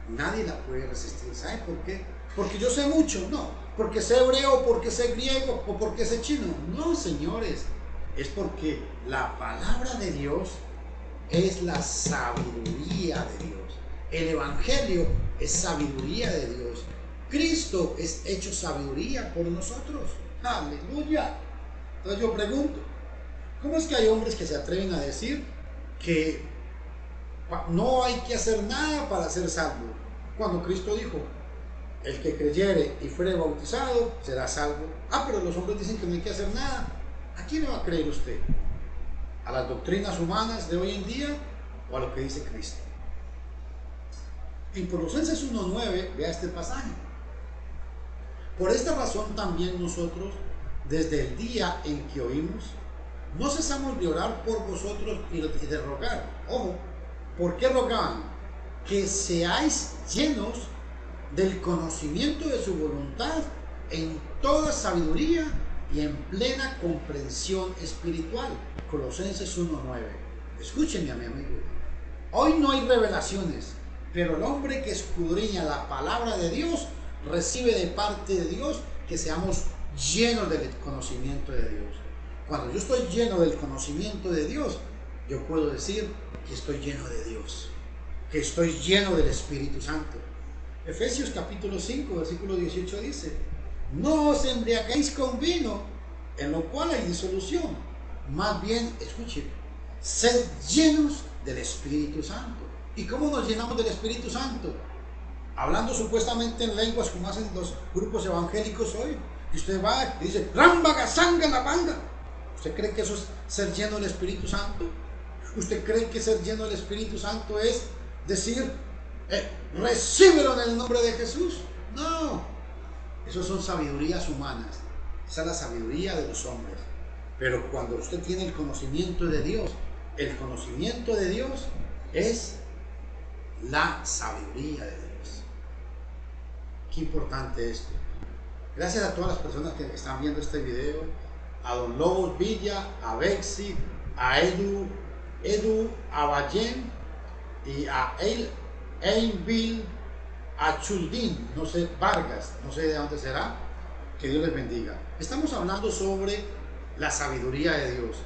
nadie la puede resistir. ¿Sabe por qué? Porque yo sé mucho, no. Porque sé hebreo, porque sé griego o porque sé chino. No, señores. Es porque la palabra de Dios es la sabiduría de Dios. El evangelio es sabiduría de Dios. Cristo es hecho sabiduría por nosotros. Aleluya. Entonces yo pregunto, ¿cómo es que hay hombres que se atreven a decir que no hay que hacer nada para ser salvo? Cuando Cristo dijo, el que creyere y fuere bautizado será salvo. Pero los hombres dicen que no hay que hacer nada. ¿A quién le va a creer usted? ¿A las doctrinas humanas de hoy en día o a lo que dice Cristo? En Colosenses 1:9, vea este pasaje. Por esta razón también nosotros, desde el día en que oímos, no cesamos de orar por vosotros y de rogar. Ojo, ¿por qué rogaban? Que seáis llenos del conocimiento de su voluntad en toda sabiduría y en plena comprensión espiritual. Colosenses 1:9. Escúchenme a mi amigo. Hoy no hay revelaciones, pero el hombre que escudriña la palabra de Dios recibe de parte de Dios que seamos llenos del conocimiento de Dios. Cuando yo estoy lleno del conocimiento de Dios, yo puedo decir que estoy lleno de Dios, que estoy lleno del Espíritu Santo. Efesios capítulo 5, versículo 18 dice, no os embriaguéis con vino, en lo cual hay disolución. Más bien, escuchen, sed llenos del Espíritu Santo. ¿Y cómo nos llenamos del Espíritu Santo? Hablando supuestamente en lenguas como hacen los grupos evangélicos hoy. Y usted va y dice, Rambaga, Sanga, la banda. ¿Usted cree que eso es ser lleno del Espíritu Santo? ¿Usted cree que ser lleno del Espíritu Santo es decir, recíbelo en el nombre de Jesús? No, eso son sabidurías humanas. Esa es la sabiduría de los hombres. Pero cuando usted tiene el conocimiento de Dios, el conocimiento de Dios es la sabiduría de Dios. Qué importante esto. Gracias a todas las personas que están viendo este video, a Don Lobos Villa, a Bexi, a Edu Abayen y a Einbil, a Chuldín, no sé, Vargas, no sé de dónde será, que Dios les bendiga. Estamos hablando sobre la sabiduría de Dios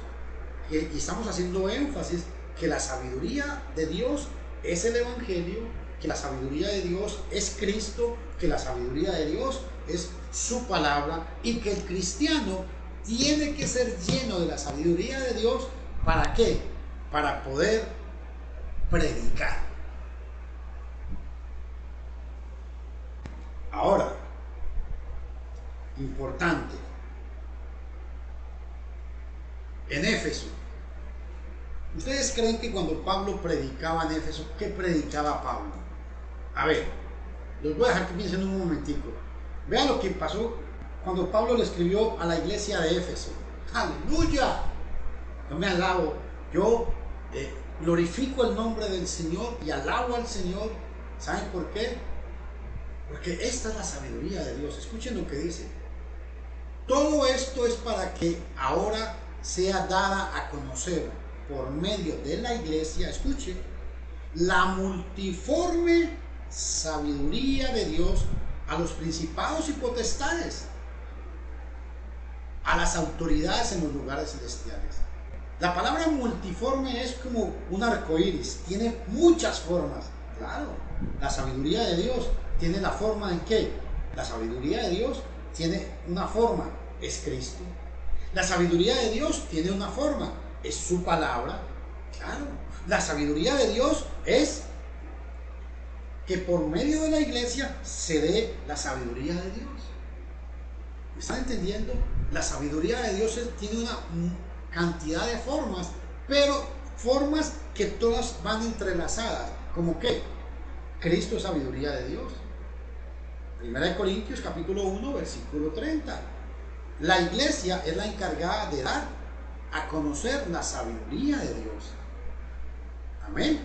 y estamos haciendo énfasis que la sabiduría de Dios es el Evangelio, que la sabiduría de Dios es Cristo, que la sabiduría de Dios es su palabra y que el cristiano tiene que ser lleno de la sabiduría de Dios. ¿Para qué? Para poder predicar. Ahora, importante, en Éfeso, ¿ustedes creen que cuando Pablo predicaba en Éfeso, qué predicaba Pablo? A ver, los voy a dejar que piensen un momentico. Vean lo que pasó cuando Pablo le escribió a la iglesia de Éfeso. ¡Aleluya! Yo me alabo, yo glorifico el nombre del Señor y alabo al Señor. ¿Saben por qué? Porque esta es la sabiduría de Dios. Escuchen lo que dice. Todo esto es para que ahora sea dada a conocer por medio de la iglesia, escuchen, la multiforme sabiduría de Dios a los principados y potestades, a las autoridades en los lugares celestiales. La palabra multiforme es como un arco iris, tiene muchas formas. Claro, la sabiduría de Dios tiene la forma en qué. La sabiduría de Dios tiene una forma, es Cristo. La sabiduría de Dios tiene una forma, es su palabra. Claro, la sabiduría de Dios es que por medio de la iglesia se dé la sabiduría de Dios. ¿Me están entendiendo? La sabiduría de Dios tiene una cantidad de formas, pero formas que todas van entrelazadas. ¿Cómo qué? Cristo es sabiduría de Dios. 1 Corintios capítulo 1, versículo 30. La iglesia es la encargada de dar a conocer la sabiduría de Dios. Amén.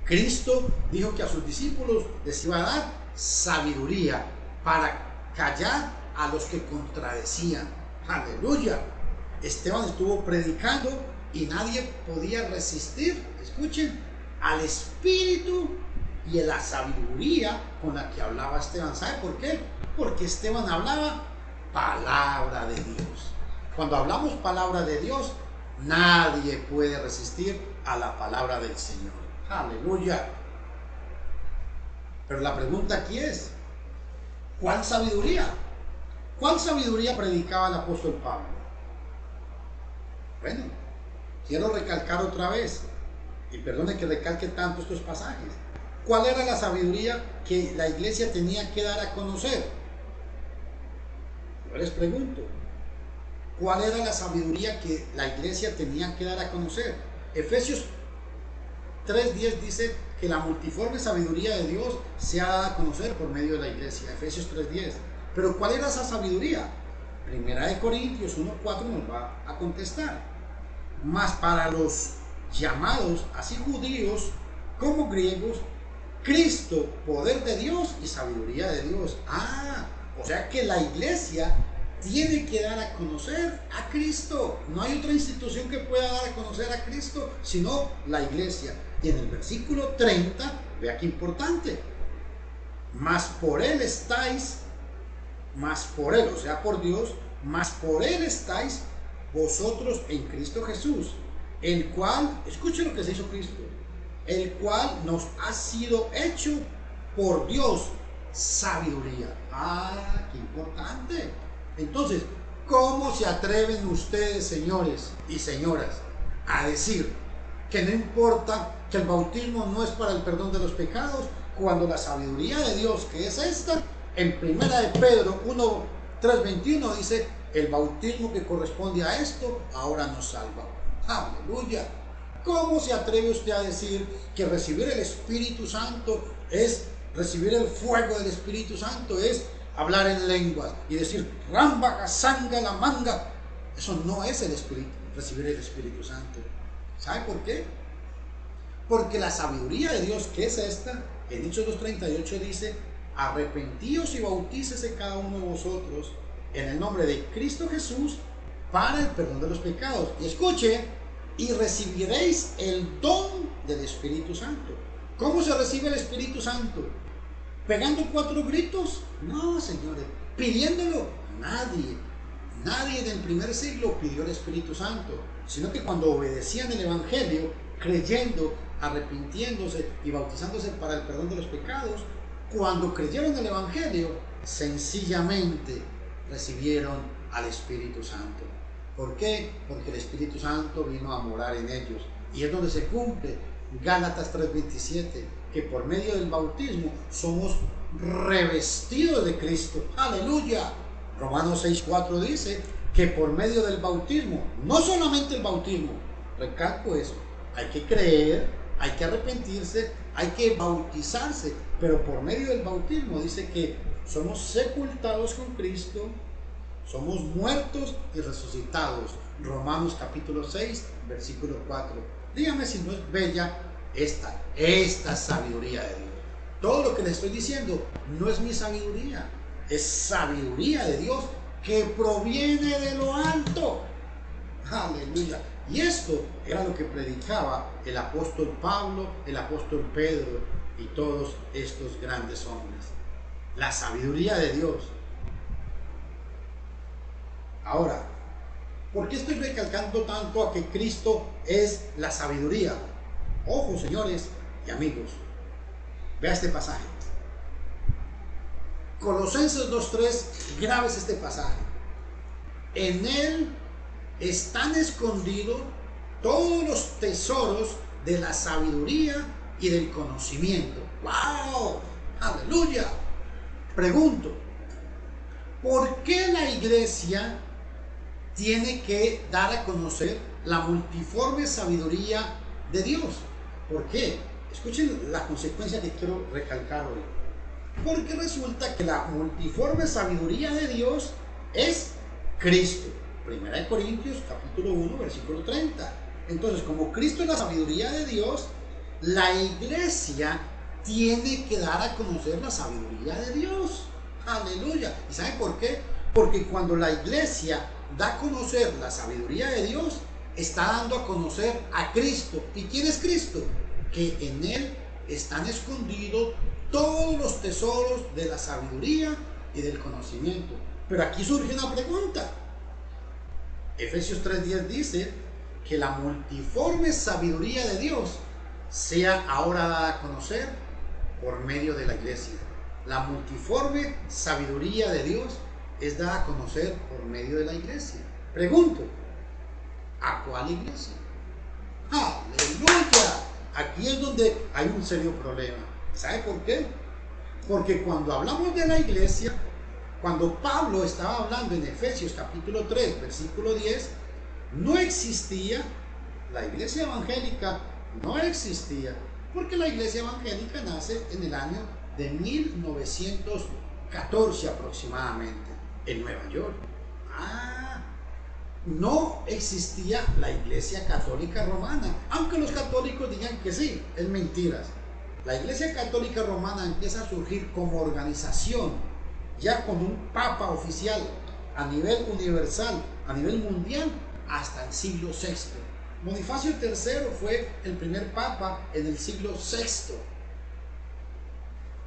Cristo dijo que a sus discípulos les iba a dar sabiduría para callar a los que contradecían. Aleluya. Esteban estuvo predicando y nadie podía resistir, escuchen, al espíritu y a la sabiduría con la que hablaba Esteban. ¿Sabe por qué? Porque Esteban hablaba palabra de Dios. Cuando hablamos palabra de Dios, nadie puede resistir a la palabra del Señor. Aleluya. Pero la pregunta aquí es, ¿cuál sabiduría? ¿Cuál sabiduría predicaba el apóstol Pablo? Bueno, quiero recalcar otra vez, y perdone que recalque tanto estos pasajes. ¿Cuál era la sabiduría que la iglesia tenía que dar a conocer? Yo les pregunto, ¿cuál era la sabiduría que la iglesia tenía que dar a conocer? Efesios 3:10 dice que la multiforme sabiduría de Dios se ha dado a conocer por medio de la iglesia. Efesios 3:10. Pero ¿cuál era esa sabiduría? Primera de Corintios 1:4 nos va a contestar. Mas para los llamados, así judíos como griegos, Cristo, poder de Dios y sabiduría de Dios. O sea que la iglesia tiene que dar a conocer a Cristo. No hay otra institución que pueda dar a conocer a Cristo sino la iglesia. Y en el versículo 30, vea qué importante. Mas por Él estáis, mas por Él, o sea por Dios, mas por Él estáis vosotros en Cristo Jesús, el cual, escuchen lo que se hizo Cristo, el cual nos ha sido hecho por Dios sabiduría. Qué importante. Entonces, ¿cómo se atreven ustedes, señores y señoras, a decir que no importa, que el bautismo no es para el perdón de los pecados, cuando la sabiduría de Dios, que es esta, en primera de Pedro 1:3-21 dice, el bautismo que corresponde a esto ahora nos salva? Aleluya. ¿Cómo se atreve usted a decir que recibir el Espíritu Santo es recibir el fuego del Espíritu Santo, es hablar en lenguas y decir ramba, sanga, la manga? Eso no es el Espíritu, recibir el Espíritu Santo. ¿Sabe por qué? Porque la sabiduría de Dios, que es esta, en Hechos 2:38 dice, arrepentíos y bautícese cada uno de vosotros en el nombre de Cristo Jesús para el perdón de los pecados. Y escuche, y recibiréis el don del Espíritu Santo. ¿Cómo se recibe el Espíritu Santo? ¿Pegando 4 gritos? No, señores. ¿Pidiéndolo? Nadie del primer siglo pidió el Espíritu Santo, sino que cuando obedecían el Evangelio, creyendo, arrepintiéndose y bautizándose para el perdón de los pecados, cuando creyeron el Evangelio, sencillamente recibieron al Espíritu Santo. ¿Por qué? Porque el Espíritu Santo vino a morar en ellos. Y es donde se cumple Gálatas 3:27, que por medio del bautismo somos revestidos de Cristo. ¡Aleluya! Romanos 6:4 dice que por medio del bautismo, no solamente el bautismo, recalco eso, hay que creer, hay que arrepentirse, hay que bautizarse, pero por medio del bautismo dice que somos sepultados con Cristo, somos muertos y resucitados. Romanos capítulo 6, versículo 4. Dígame si no es bella esta sabiduría de Dios. Todo lo que les estoy diciendo no es mi sabiduría, es sabiduría de Dios que proviene de lo alto. Aleluya. Y esto era lo que predicaba el apóstol Pablo, el apóstol Pedro y todos estos grandes hombres. La sabiduría de Dios. Ahora, ¿por qué estoy recalcando tanto a que Cristo es la sabiduría? Ojo, señores y amigos, vea este pasaje. Colosenses 2:3, grabes este pasaje. En él están escondidos todos los tesoros de la sabiduría y del conocimiento. ¡Wow! ¡Aleluya! Pregunto, ¿por qué la iglesia tiene que dar a conocer la multiforme sabiduría de Dios? ¿Por qué? Escuchen la consecuencia que quiero recalcar hoy. Porque resulta que la multiforme sabiduría de Dios es Cristo. Primera de Corintios capítulo 1 versículo 30. Entonces, como Cristo es la sabiduría de Dios, la iglesia tiene que dar a conocer la sabiduría de Dios. Aleluya. ¿Y saben por qué? Porque cuando la iglesia da a conocer la sabiduría de Dios, está dando a conocer a Cristo. ¿Y quién es Cristo? que en él están escondidos todos los tesoros de la sabiduría y del conocimiento. Pero aquí surge una pregunta. Efesios 3:10 dice que la multiforme sabiduría de Dios sea ahora dada a conocer por medio de la iglesia. La multiforme sabiduría de Dios es dada a conocer por medio de la iglesia. Pregunto, ¿a cuál iglesia? ¡Aleluya! Aquí es donde hay un serio problema. ¿Sabe por qué? Porque cuando hablamos de la iglesia, cuando Pablo estaba hablando en Efesios capítulo 3, versículo 10, no existía, la iglesia evangélica no existía, porque la iglesia evangélica nace en el año de 1914 aproximadamente, en Nueva York. No existía la iglesia católica romana, aunque los católicos digan que sí, es mentiras. La iglesia católica romana empieza a surgir como organización, ya con un papa oficial a nivel universal, a nivel mundial, hasta el siglo VI. Bonifacio III fue el primer papa en el siglo VI.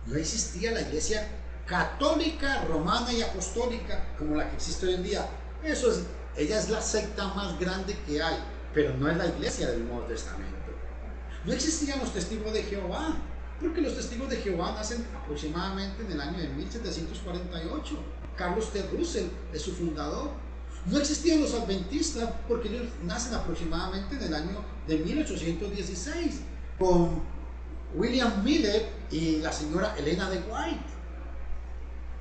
No existía la iglesia católica, romana y apostólica como la que existe hoy en día. Ella es la secta más grande que hay, pero no es la iglesia del Nuevo Testamento. No existían los testigos de Jehová, porque los testigos de Jehová nacen aproximadamente en el año de 1748. Carlos T. Russell es su fundador. No existían los adventistas, porque ellos nacen aproximadamente en el año de 1816, con William Miller y la señora Elena de White.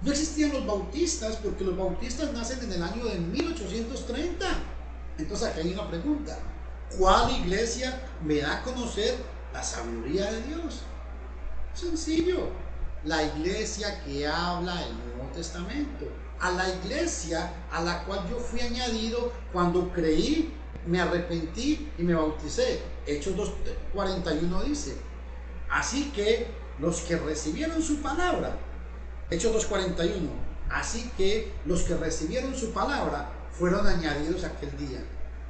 No existían los bautistas, porque los bautistas nacen en el año de 1830. Entonces aquí hay una pregunta: ¿cuál iglesia me da a conocer la sabiduría de Dios? Sencillo, la iglesia que habla el Nuevo Testamento, a la iglesia a la cual yo fui añadido cuando creí, me arrepentí y me bauticé. Hechos 2:41 dice: así que los que recibieron su palabra, Hechos 2:41, así que los que recibieron su palabra fueron añadidos aquel día,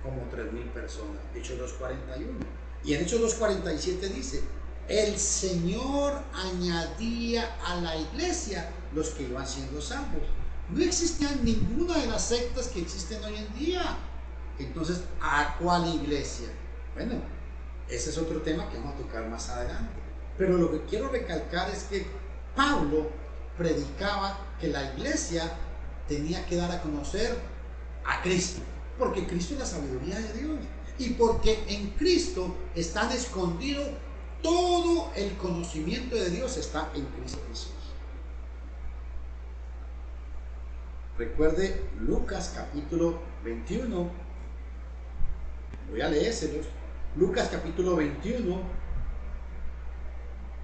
como 3,000 personas. Hechos 2:41. Y en Hechos 2:47 dice: el Señor añadía a la iglesia los que iban siendo salvos. No existían ninguna de las sectas que existen hoy en día. Entonces, ¿a cuál iglesia? Bueno, ese es otro tema que vamos a tocar más adelante. Pero lo que quiero recalcar es que Pablo predicaba que la iglesia tenía que dar a conocer a Cristo, porque Cristo es la sabiduría de Dios, y porque en Cristo están escondidos todo el conocimiento de Dios, está en Cristo Jesús. Recuerde Lucas capítulo 21, voy a leérselos. Lucas capítulo 21,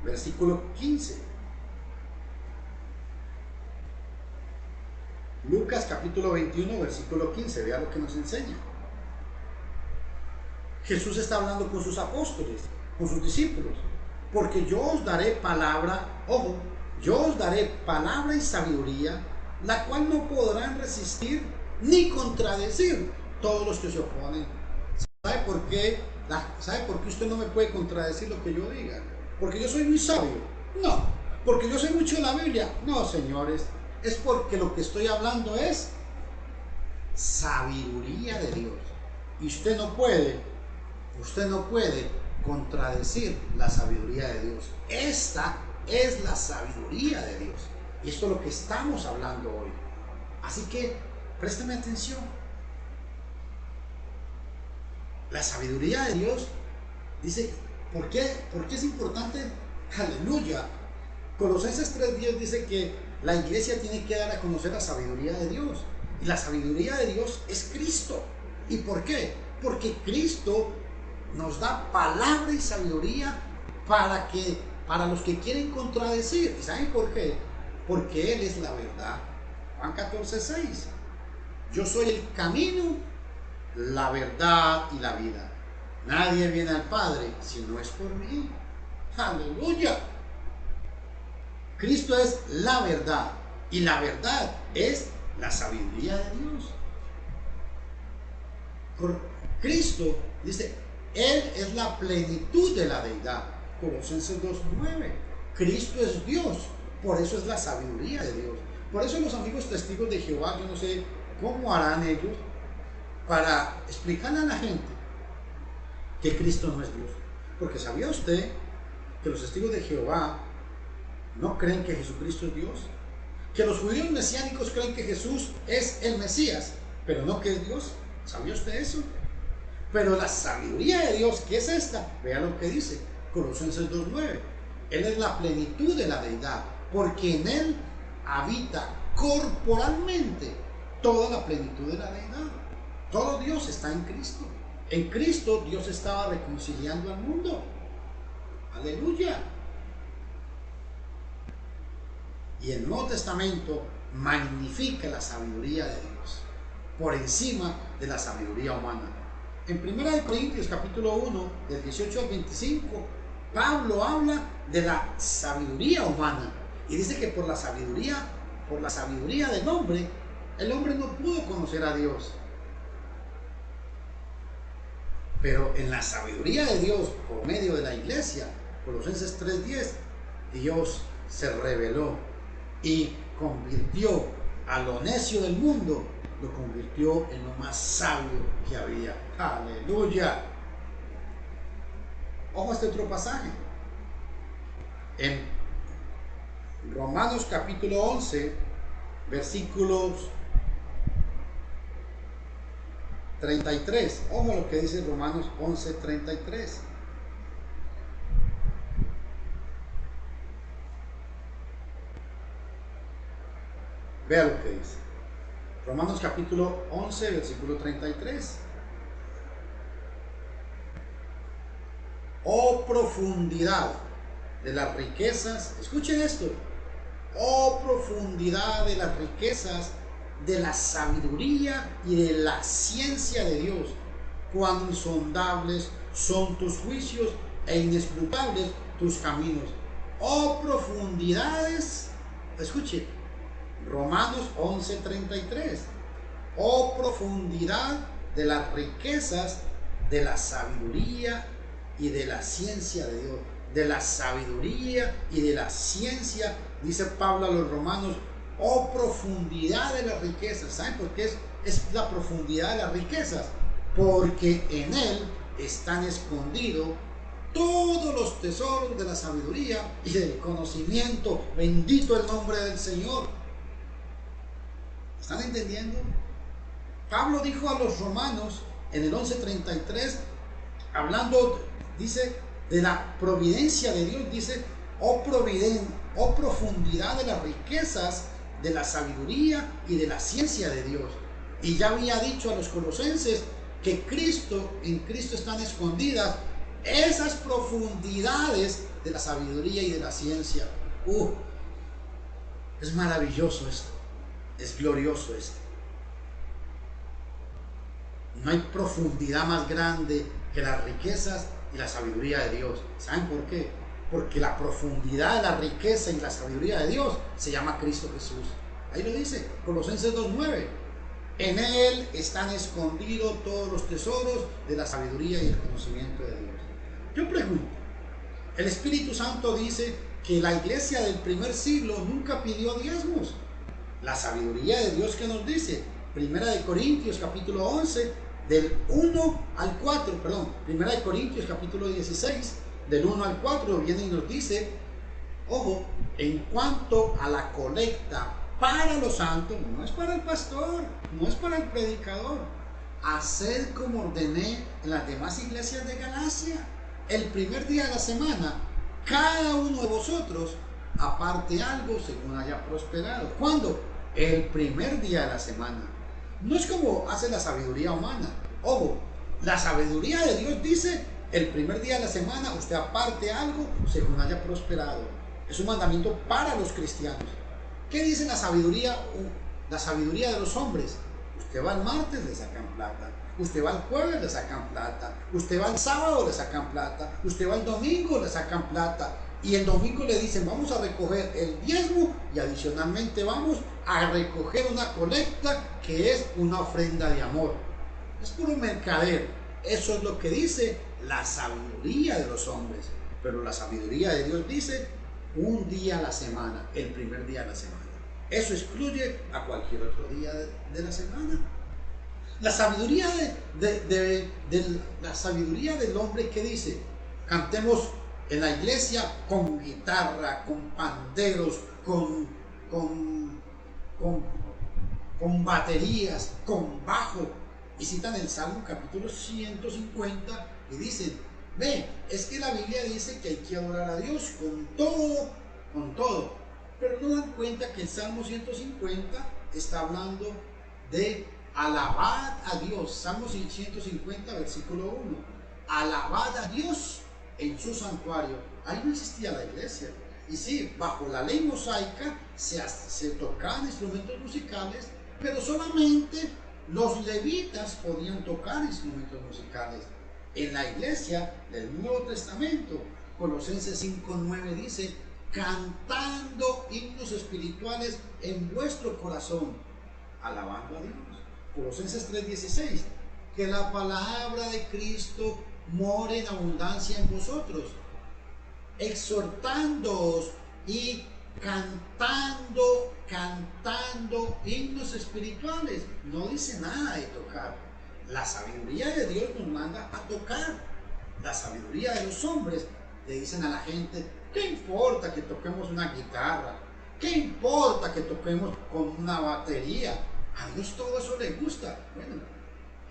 versículo 15. Lucas capítulo 21, versículo 15, vea lo que nos enseña. Jesús está hablando con sus apóstoles, con sus discípulos: porque yo os daré palabra, ojo, yo os daré palabra y sabiduría, la cual no podrán resistir ni contradecir todos los que se oponen. ¿Sabe por qué? ¿Sabe por qué usted no me puede contradecir lo que yo diga? ¿Porque yo soy muy sabio? No. ¿Porque yo sé mucho de la Biblia? No, señores. Es porque lo que estoy hablando es sabiduría de Dios. Y usted no puede contradecir la sabiduría de Dios. Esta es la sabiduría de Dios. Y esto es lo que estamos hablando hoy. Así que présteme atención. La sabiduría de Dios dice, ¿por qué es importante? Aleluya. Colosenses 3:10 dice que la iglesia tiene que dar a conocer la sabiduría de Dios. Y la sabiduría de Dios es Cristo. ¿Y por qué? Porque Cristo nos da palabra y sabiduría para los que quieren contradecir. ¿Y saben por qué? Porque Él es la verdad. Juan 14:6. Yo soy el camino, la verdad y la vida. Nadie viene al Padre si no es por mí. ¡Aleluya! Cristo es la verdad, y la verdad es la sabiduría de Dios. Cristo dice, Él es la plenitud de la deidad. Colosenses 2:9. Cristo es Dios, por eso es la sabiduría de Dios. Por eso los amigos testigos de Jehová, yo no sé cómo harán ellos para explicarle a la gente que Cristo no es Dios. Porque ¿sabía usted que los testigos de Jehová no creen que Jesucristo es Dios? Que los judíos mesiánicos creen que Jesús es el Mesías, pero no que es Dios. ¿Sabía usted eso? Pero la sabiduría de Dios, ¿qué es esta? Vea lo que dice Colosenses 2:9. Él es la plenitud de la deidad, porque en Él habita corporalmente toda la plenitud de la deidad. Todo Dios está en Cristo. En Cristo Dios estaba reconciliando al mundo. Aleluya. Y el Nuevo Testamento magnifica la sabiduría de Dios por encima de la sabiduría humana. En 1 Corintios capítulo 1, del 18 al 25, Pablo habla de la sabiduría humana y dice que por la sabiduría del hombre, el hombre no pudo conocer a Dios. Pero en la sabiduría de Dios, por medio de la iglesia, Colosenses 3:10, Dios se reveló y convirtió a lo necio del mundo, lo convirtió en lo más sabio que había. Aleluya. Ojo a este otro pasaje. En Romanos capítulo 11, versículos 33. Ojo a lo que dice Romanos 11:33. Vea lo que dice. Romanos capítulo 11, versículo 33. Oh profundidad de las riquezas, escuchen esto. Oh profundidad de las riquezas de la sabiduría y de la ciencia de Dios, cuán insondables son tus juicios e inescrutables tus caminos. Oh profundidades, escuche, Romanos 11:33. Oh profundidad de las riquezas de la sabiduría y de la ciencia de Dios. De la sabiduría y de la ciencia, dice Pablo a los romanos. Oh profundidad de las riquezas. ¿Saben por qué es la profundidad de las riquezas? Porque en Él están escondidos todos los tesoros de la sabiduría y del conocimiento. Bendito el nombre del Señor. ¿Están entendiendo? Pablo dijo a los romanos en el 11:33, hablando, dice, de la providencia de Dios, dice, oh profundidad de las riquezas de la sabiduría y de la ciencia de Dios. Y ya había dicho a los colosenses que en Cristo están escondidas esas profundidades de la sabiduría y de la ciencia. Es maravilloso esto, es glorioso esto. No hay profundidad más grande que las riquezas y la sabiduría de Dios. ¿Saben por qué? Porque la profundidad de la riqueza y la sabiduría de Dios se llama Cristo Jesús. Ahí lo dice, Colosenses 2:9. En Él están escondidos todos los tesoros de la sabiduría y el conocimiento de Dios. Yo pregunto, el Espíritu Santo dice que la iglesia del primer siglo nunca pidió diezmos. La sabiduría de Dios que nos dice, 1 Corintios capítulo 11, del 1 al 4, perdón, 1 Corintios capítulo 16, del 1 al 4, viene y nos dice, ojo, en cuanto a la colecta para los santos, no es para el pastor, no es para el predicador, haced como ordené en las demás iglesias de Galacia. El primer día de la semana, cada uno de vosotros aparte algo según haya prosperado. ¿Cuándo? El primer día de la semana. No es como hace la sabiduría humana. Ojo, la sabiduría de Dios dice, el primer día de la semana usted aparte algo según haya prosperado. Es un mandamiento para los cristianos. ¿Qué dice la sabiduría de los hombres? Usted va el martes, le sacan plata. Usted va el jueves, le sacan plata. Usted va el sábado, le sacan plata. Usted va el domingo, le sacan plata. Y el domingo le dicen, vamos a recoger el diezmo y adicionalmente vamos a recoger una colecta que es una ofrenda de amor. Es puro mercader. Eso es lo que dice la sabiduría de los hombres. Pero la sabiduría de Dios dice un día a la semana, el primer día de la semana. Eso excluye a cualquier otro día de la semana. La sabiduría la sabiduría del hombre que dice, cantemos en la iglesia con guitarra, con panderos, con baterías, con bajo. Y citan el Salmo capítulo 150 y dicen, ve, es que la Biblia dice que hay que adorar a Dios con todo. Pero no dan cuenta que el Salmo 150 está hablando de alabad a Dios. Salmo 150, versículo 1. Alabad a Dios en su santuario. Ahí no existía la iglesia. Y sí, bajo la ley mosaica se tocaban instrumentos musicales, pero solamente los levitas podían tocar instrumentos musicales. En la iglesia del Nuevo Testamento, Colosenses 5:9 dice, cantando himnos espirituales en vuestro corazón, alabando a Dios. Colosenses 3:16, que la palabra de Cristo more en abundancia en vosotros, exhortándoos y cantando himnos espirituales. No dice nada de tocar. La sabiduría de Dios nos manda a tocar. La sabiduría de los hombres le dicen a la gente, ¿qué importa que toquemos una guitarra? ¿Qué importa que toquemos con una batería? A Dios todo eso le gusta. Bueno,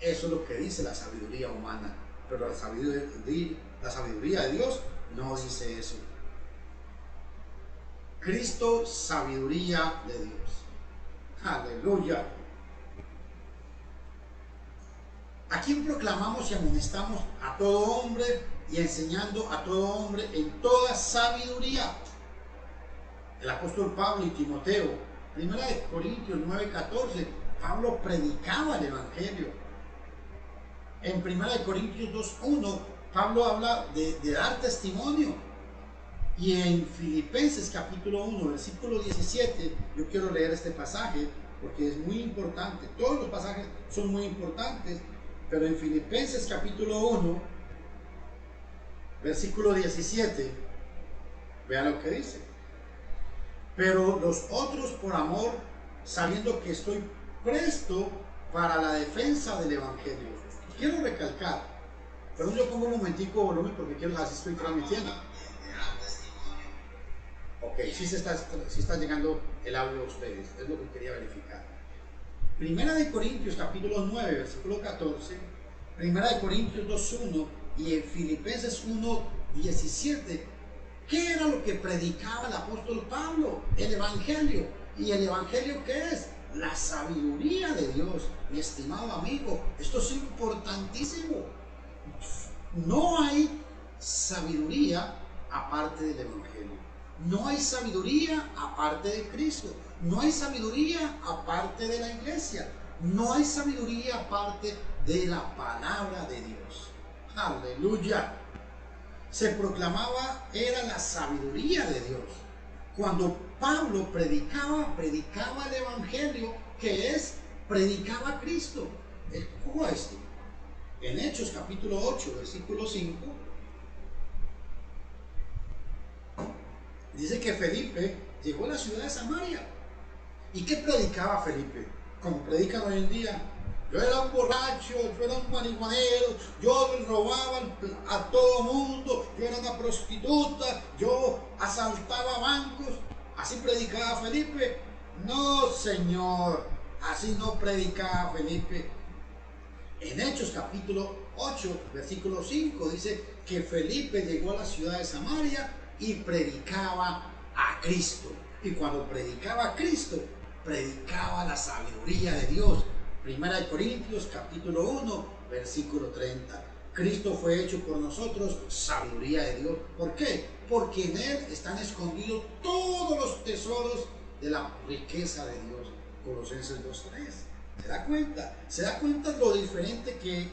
eso es lo que dice la sabiduría humana, pero la sabiduría de Dios no dice eso. Cristo, sabiduría de Dios. Aleluya. ¿A quién proclamamos y amonestamos? A todo hombre y enseñando a todo hombre en toda sabiduría. El apóstol Pablo y Timoteo, 1 Corintios 9:14, Pablo predicaba el evangelio. En 1 Corintios 2:1, Pablo habla de dar testimonio. Y en Filipenses capítulo 1, versículo 17, yo quiero leer este pasaje porque es muy importante. Todos los pasajes son muy importantes, pero en Filipenses capítulo 1, versículo 17, vean lo que dice. Pero los otros por amor, sabiendo que estoy presto para la defensa del evangelio. Quiero recalcar, pero yo pongo un momentico volumen porque quiero saber si estoy transmitiendo. Ok, sí está llegando el audio a ustedes, es lo que quería verificar. Primera de Corintios capítulo 9, versículo 14, Primera de Corintios 2:1 y en Filipenses 1:17. ¿Qué era lo que predicaba el apóstol Pablo? El evangelio. ¿Y el evangelio qué es? La sabiduría de Dios. Mi estimado amigo, esto es importantísimo. No hay sabiduría aparte del evangelio. No hay sabiduría aparte de Cristo. No hay sabiduría aparte de la iglesia. No hay sabiduría aparte de la palabra de Dios. Aleluya. Se proclamaba, era la sabiduría de Dios. Cuando Pablo predicaba el evangelio, que es, predicaba a Cristo. ¿Cómo esto? En Hechos capítulo 8, versículo 5, dice que Felipe llegó a la ciudad de Samaria. ¿Y qué predicaba Felipe? Como predican hoy en día. Yo era un borracho, yo era un marihuanero, yo robaba a todo mundo, yo era una prostituta, yo asaltaba bancos. ¿Así predicaba Felipe? No, Señor, así no predicaba Felipe. En Hechos capítulo 8, versículo 5, dice que Felipe llegó a la ciudad de Samaria y predicaba a Cristo. Y cuando predicaba a Cristo, predicaba la sabiduría de Dios. Primera de Corintios capítulo 1, versículo 30. Cristo fue hecho por nosotros sabiduría de Dios. ¿Por qué? Porque en Él están escondidos todos los tesoros de la riqueza de Dios. Colosenses 2:3. ¿Se da cuenta? ¿Se da cuenta lo diferente que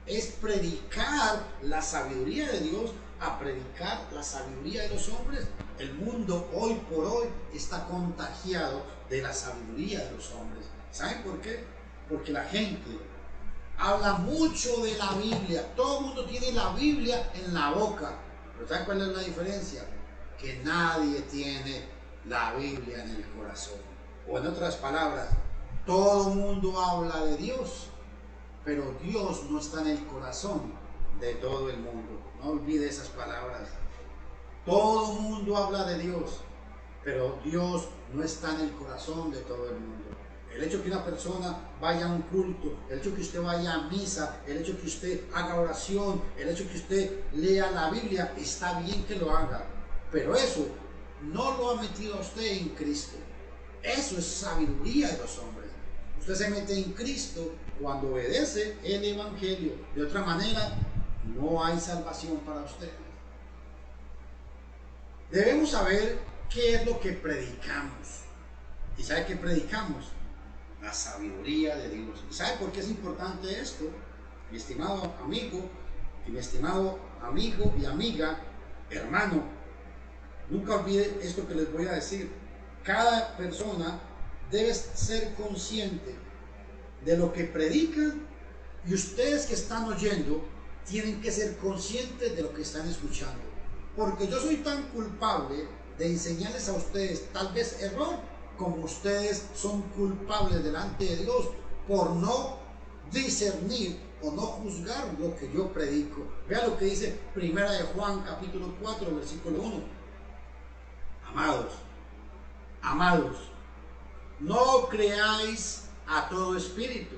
es predicar la sabiduría de Dios a predicar la sabiduría de los hombres? El mundo hoy por hoy está contagiado de la sabiduría de los hombres. ¿Saben por qué? Porque la gente habla mucho de la Biblia. Todo el mundo tiene la Biblia en la boca. Pero ¿saben cuál es la diferencia? Que nadie tiene la Biblia en el corazón. O en otras palabras, todo el mundo habla de Dios, pero Dios no está en el corazón de todo el mundo. No olvide esas palabras. Todo el mundo habla de Dios, pero Dios no está en el corazón de todo el mundo. El hecho que una persona vaya a un culto, el hecho que usted vaya a misa, el hecho que usted haga oración, el hecho que usted lea la Biblia, está bien que lo haga, pero eso no lo ha metido a usted en Cristo. Eso es sabiduría de los hombres. Usted se mete en Cristo cuando obedece el Evangelio. De otra manera, no hay salvación para usted. Debemos saber qué es lo que predicamos. ¿Y sabe qué predicamos? La sabiduría de Dios. ¿Y sabe por qué es importante esto? Mi estimado amigo y mi estimado amigo y amiga, hermano, nunca olvide esto que les voy a decir. Cada persona debe ser consciente de lo que predican, y ustedes que están oyendo tienen que ser conscientes de lo que están escuchando. Porque yo soy tan culpable de enseñarles a ustedes, tal vez error, como ustedes son culpables delante de Dios por no discernir o no juzgar lo que yo predico. Vea lo que dice Primera de Juan capítulo 4 versículo 1. Amados, no creáis a todo espíritu,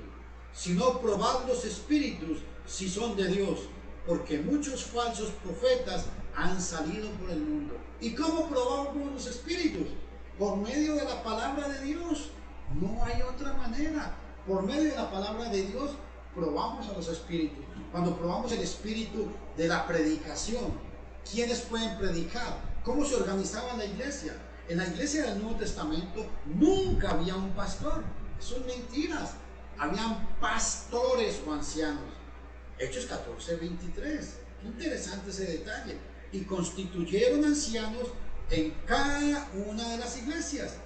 sino probad los espíritus si son de Dios, porque muchos falsos profetas han salido por el mundo. ¿Y cómo probamos los espíritus? Por medio de la palabra de Dios. No hay otra manera. Por medio de la palabra de Dios probamos a los espíritus. Cuando probamos el espíritu de la predicación, ¿quiénes pueden predicar? ¿Cómo se organizaba la iglesia? En la iglesia del Nuevo Testamento nunca había un pastor. Son mentiras. Habían pastores o ancianos. Hechos 14:23. Qué interesante ese detalle. Y constituyeron ancianos en cada una de las iglesias.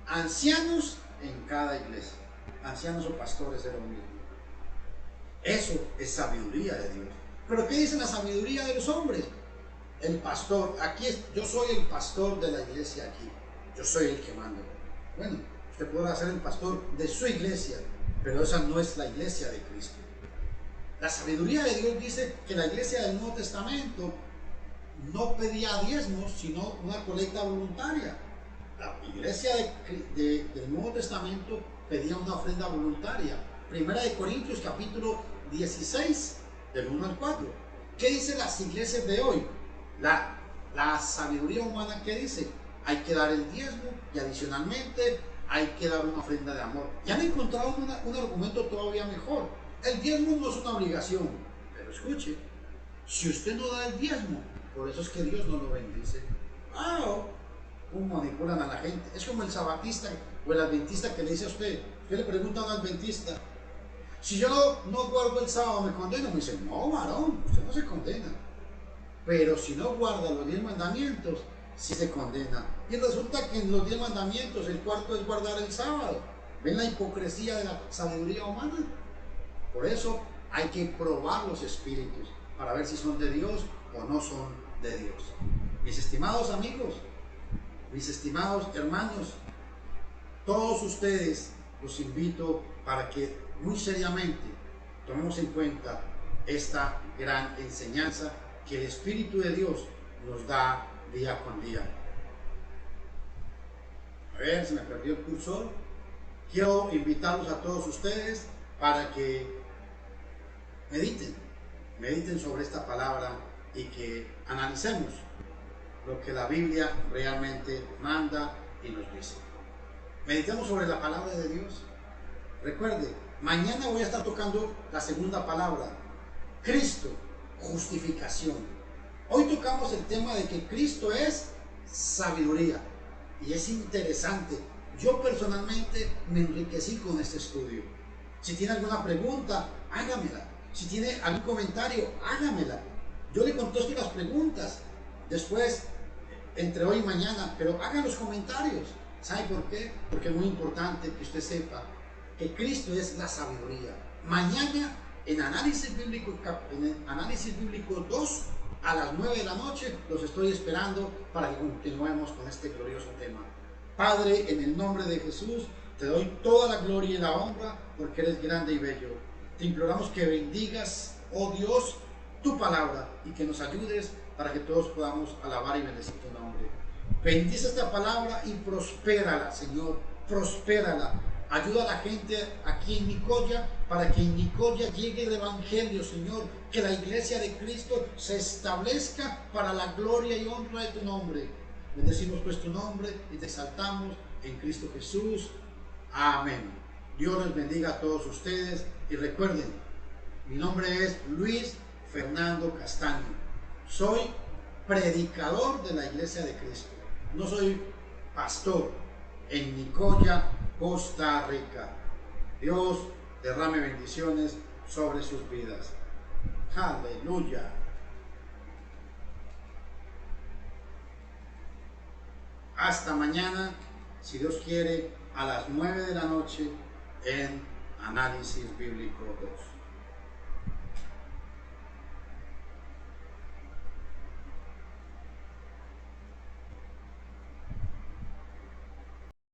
Ancianos en cada iglesia. Ancianos o pastores era lo mismo. Eso es sabiduría de Dios. Pero ¿qué dice la sabiduría de los hombres? El pastor, yo soy el pastor de la iglesia aquí. Yo soy el que manda. Bueno, usted podrá ser el pastor de su iglesia, pero esa no es la iglesia de Cristo. La sabiduría de Dios dice que la iglesia del Nuevo Testamento no pedía diezmos, sino una colecta voluntaria. La iglesia del Nuevo Testamento pedía una ofrenda voluntaria. Primera de Corintios capítulo 16, del 1 al 4. ¿Qué dicen las iglesias de hoy? La sabiduría humana, ¿qué dice? Hay que dar el diezmo y adicionalmente hay que dar una ofrenda de amor. Ya han encontrado un argumento todavía mejor. El diezmo no es una obligación, pero escuche, si usted no da el diezmo, por eso es que Dios no lo bendice. ¿Cómo manipulan a la gente? Es como el sabatista o el adventista que le dice a usted le pregunta a un adventista, si yo no guardo el sábado, ¿me condeno? Me dice, no, varón, usted no se condena. Pero si no guarda los 10 mandamientos, sí se condena. Y resulta que en los 10 mandamientos el cuarto es guardar el sábado. ¿Ven la hipocresía de la sabiduría humana? Por eso hay que probar los espíritus para ver si son de Dios o no son de Dios. Mis estimados amigos, mis estimados hermanos, todos ustedes los invito para que muy seriamente tomemos en cuenta esta gran enseñanza que el Espíritu de Dios nos da día con día. A ver, se me perdió el cursor. Quiero invitarlos a todos ustedes para que mediten sobre esta palabra y que analicemos lo que la Biblia realmente manda y nos dice. Meditemos sobre la palabra de Dios. Recuerde, mañana voy a estar tocando la segunda palabra, Cristo, justificación. Hoy tocamos el tema de que Cristo es sabiduría y es interesante. Yo personalmente me enriquecí con este estudio. Si tiene alguna pregunta, hágamela. Si tiene algún comentario, hágamela. Yo le contesto las preguntas después, entre hoy y mañana, pero hagan los comentarios. ¿Sabe por qué? Porque es muy importante que usted sepa que Cristo es la sabiduría. Mañana, en Análisis Bíblico 2, a las 9 de la noche los estoy esperando para que continuemos con este glorioso tema. Padre, en el nombre de Jesús, te doy toda la gloria y la honra porque eres grande y bello. Te imploramos que bendigas, oh Dios, tu palabra y que nos ayudes para que todos podamos alabar y bendecir tu nombre. Bendice esta palabra y prospérala, Señor, prospérala. Ayuda a la gente aquí en Nicoya para que en Nicoya llegue el Evangelio, Señor, que la iglesia de Cristo se establezca para la gloria y honra de tu nombre. Bendecimos pues tu nombre y te exaltamos en Cristo Jesús. Amén. Dios les bendiga a todos ustedes y recuerden, mi nombre es Luis Fernando Castaño. Soy predicador de la iglesia de Cristo. No soy pastor en Nicoya, Costa Rica. Dios derrame bendiciones sobre sus vidas. Aleluya. Hasta mañana, si Dios quiere, a las 9 de la noche en Análisis Bíblico 2.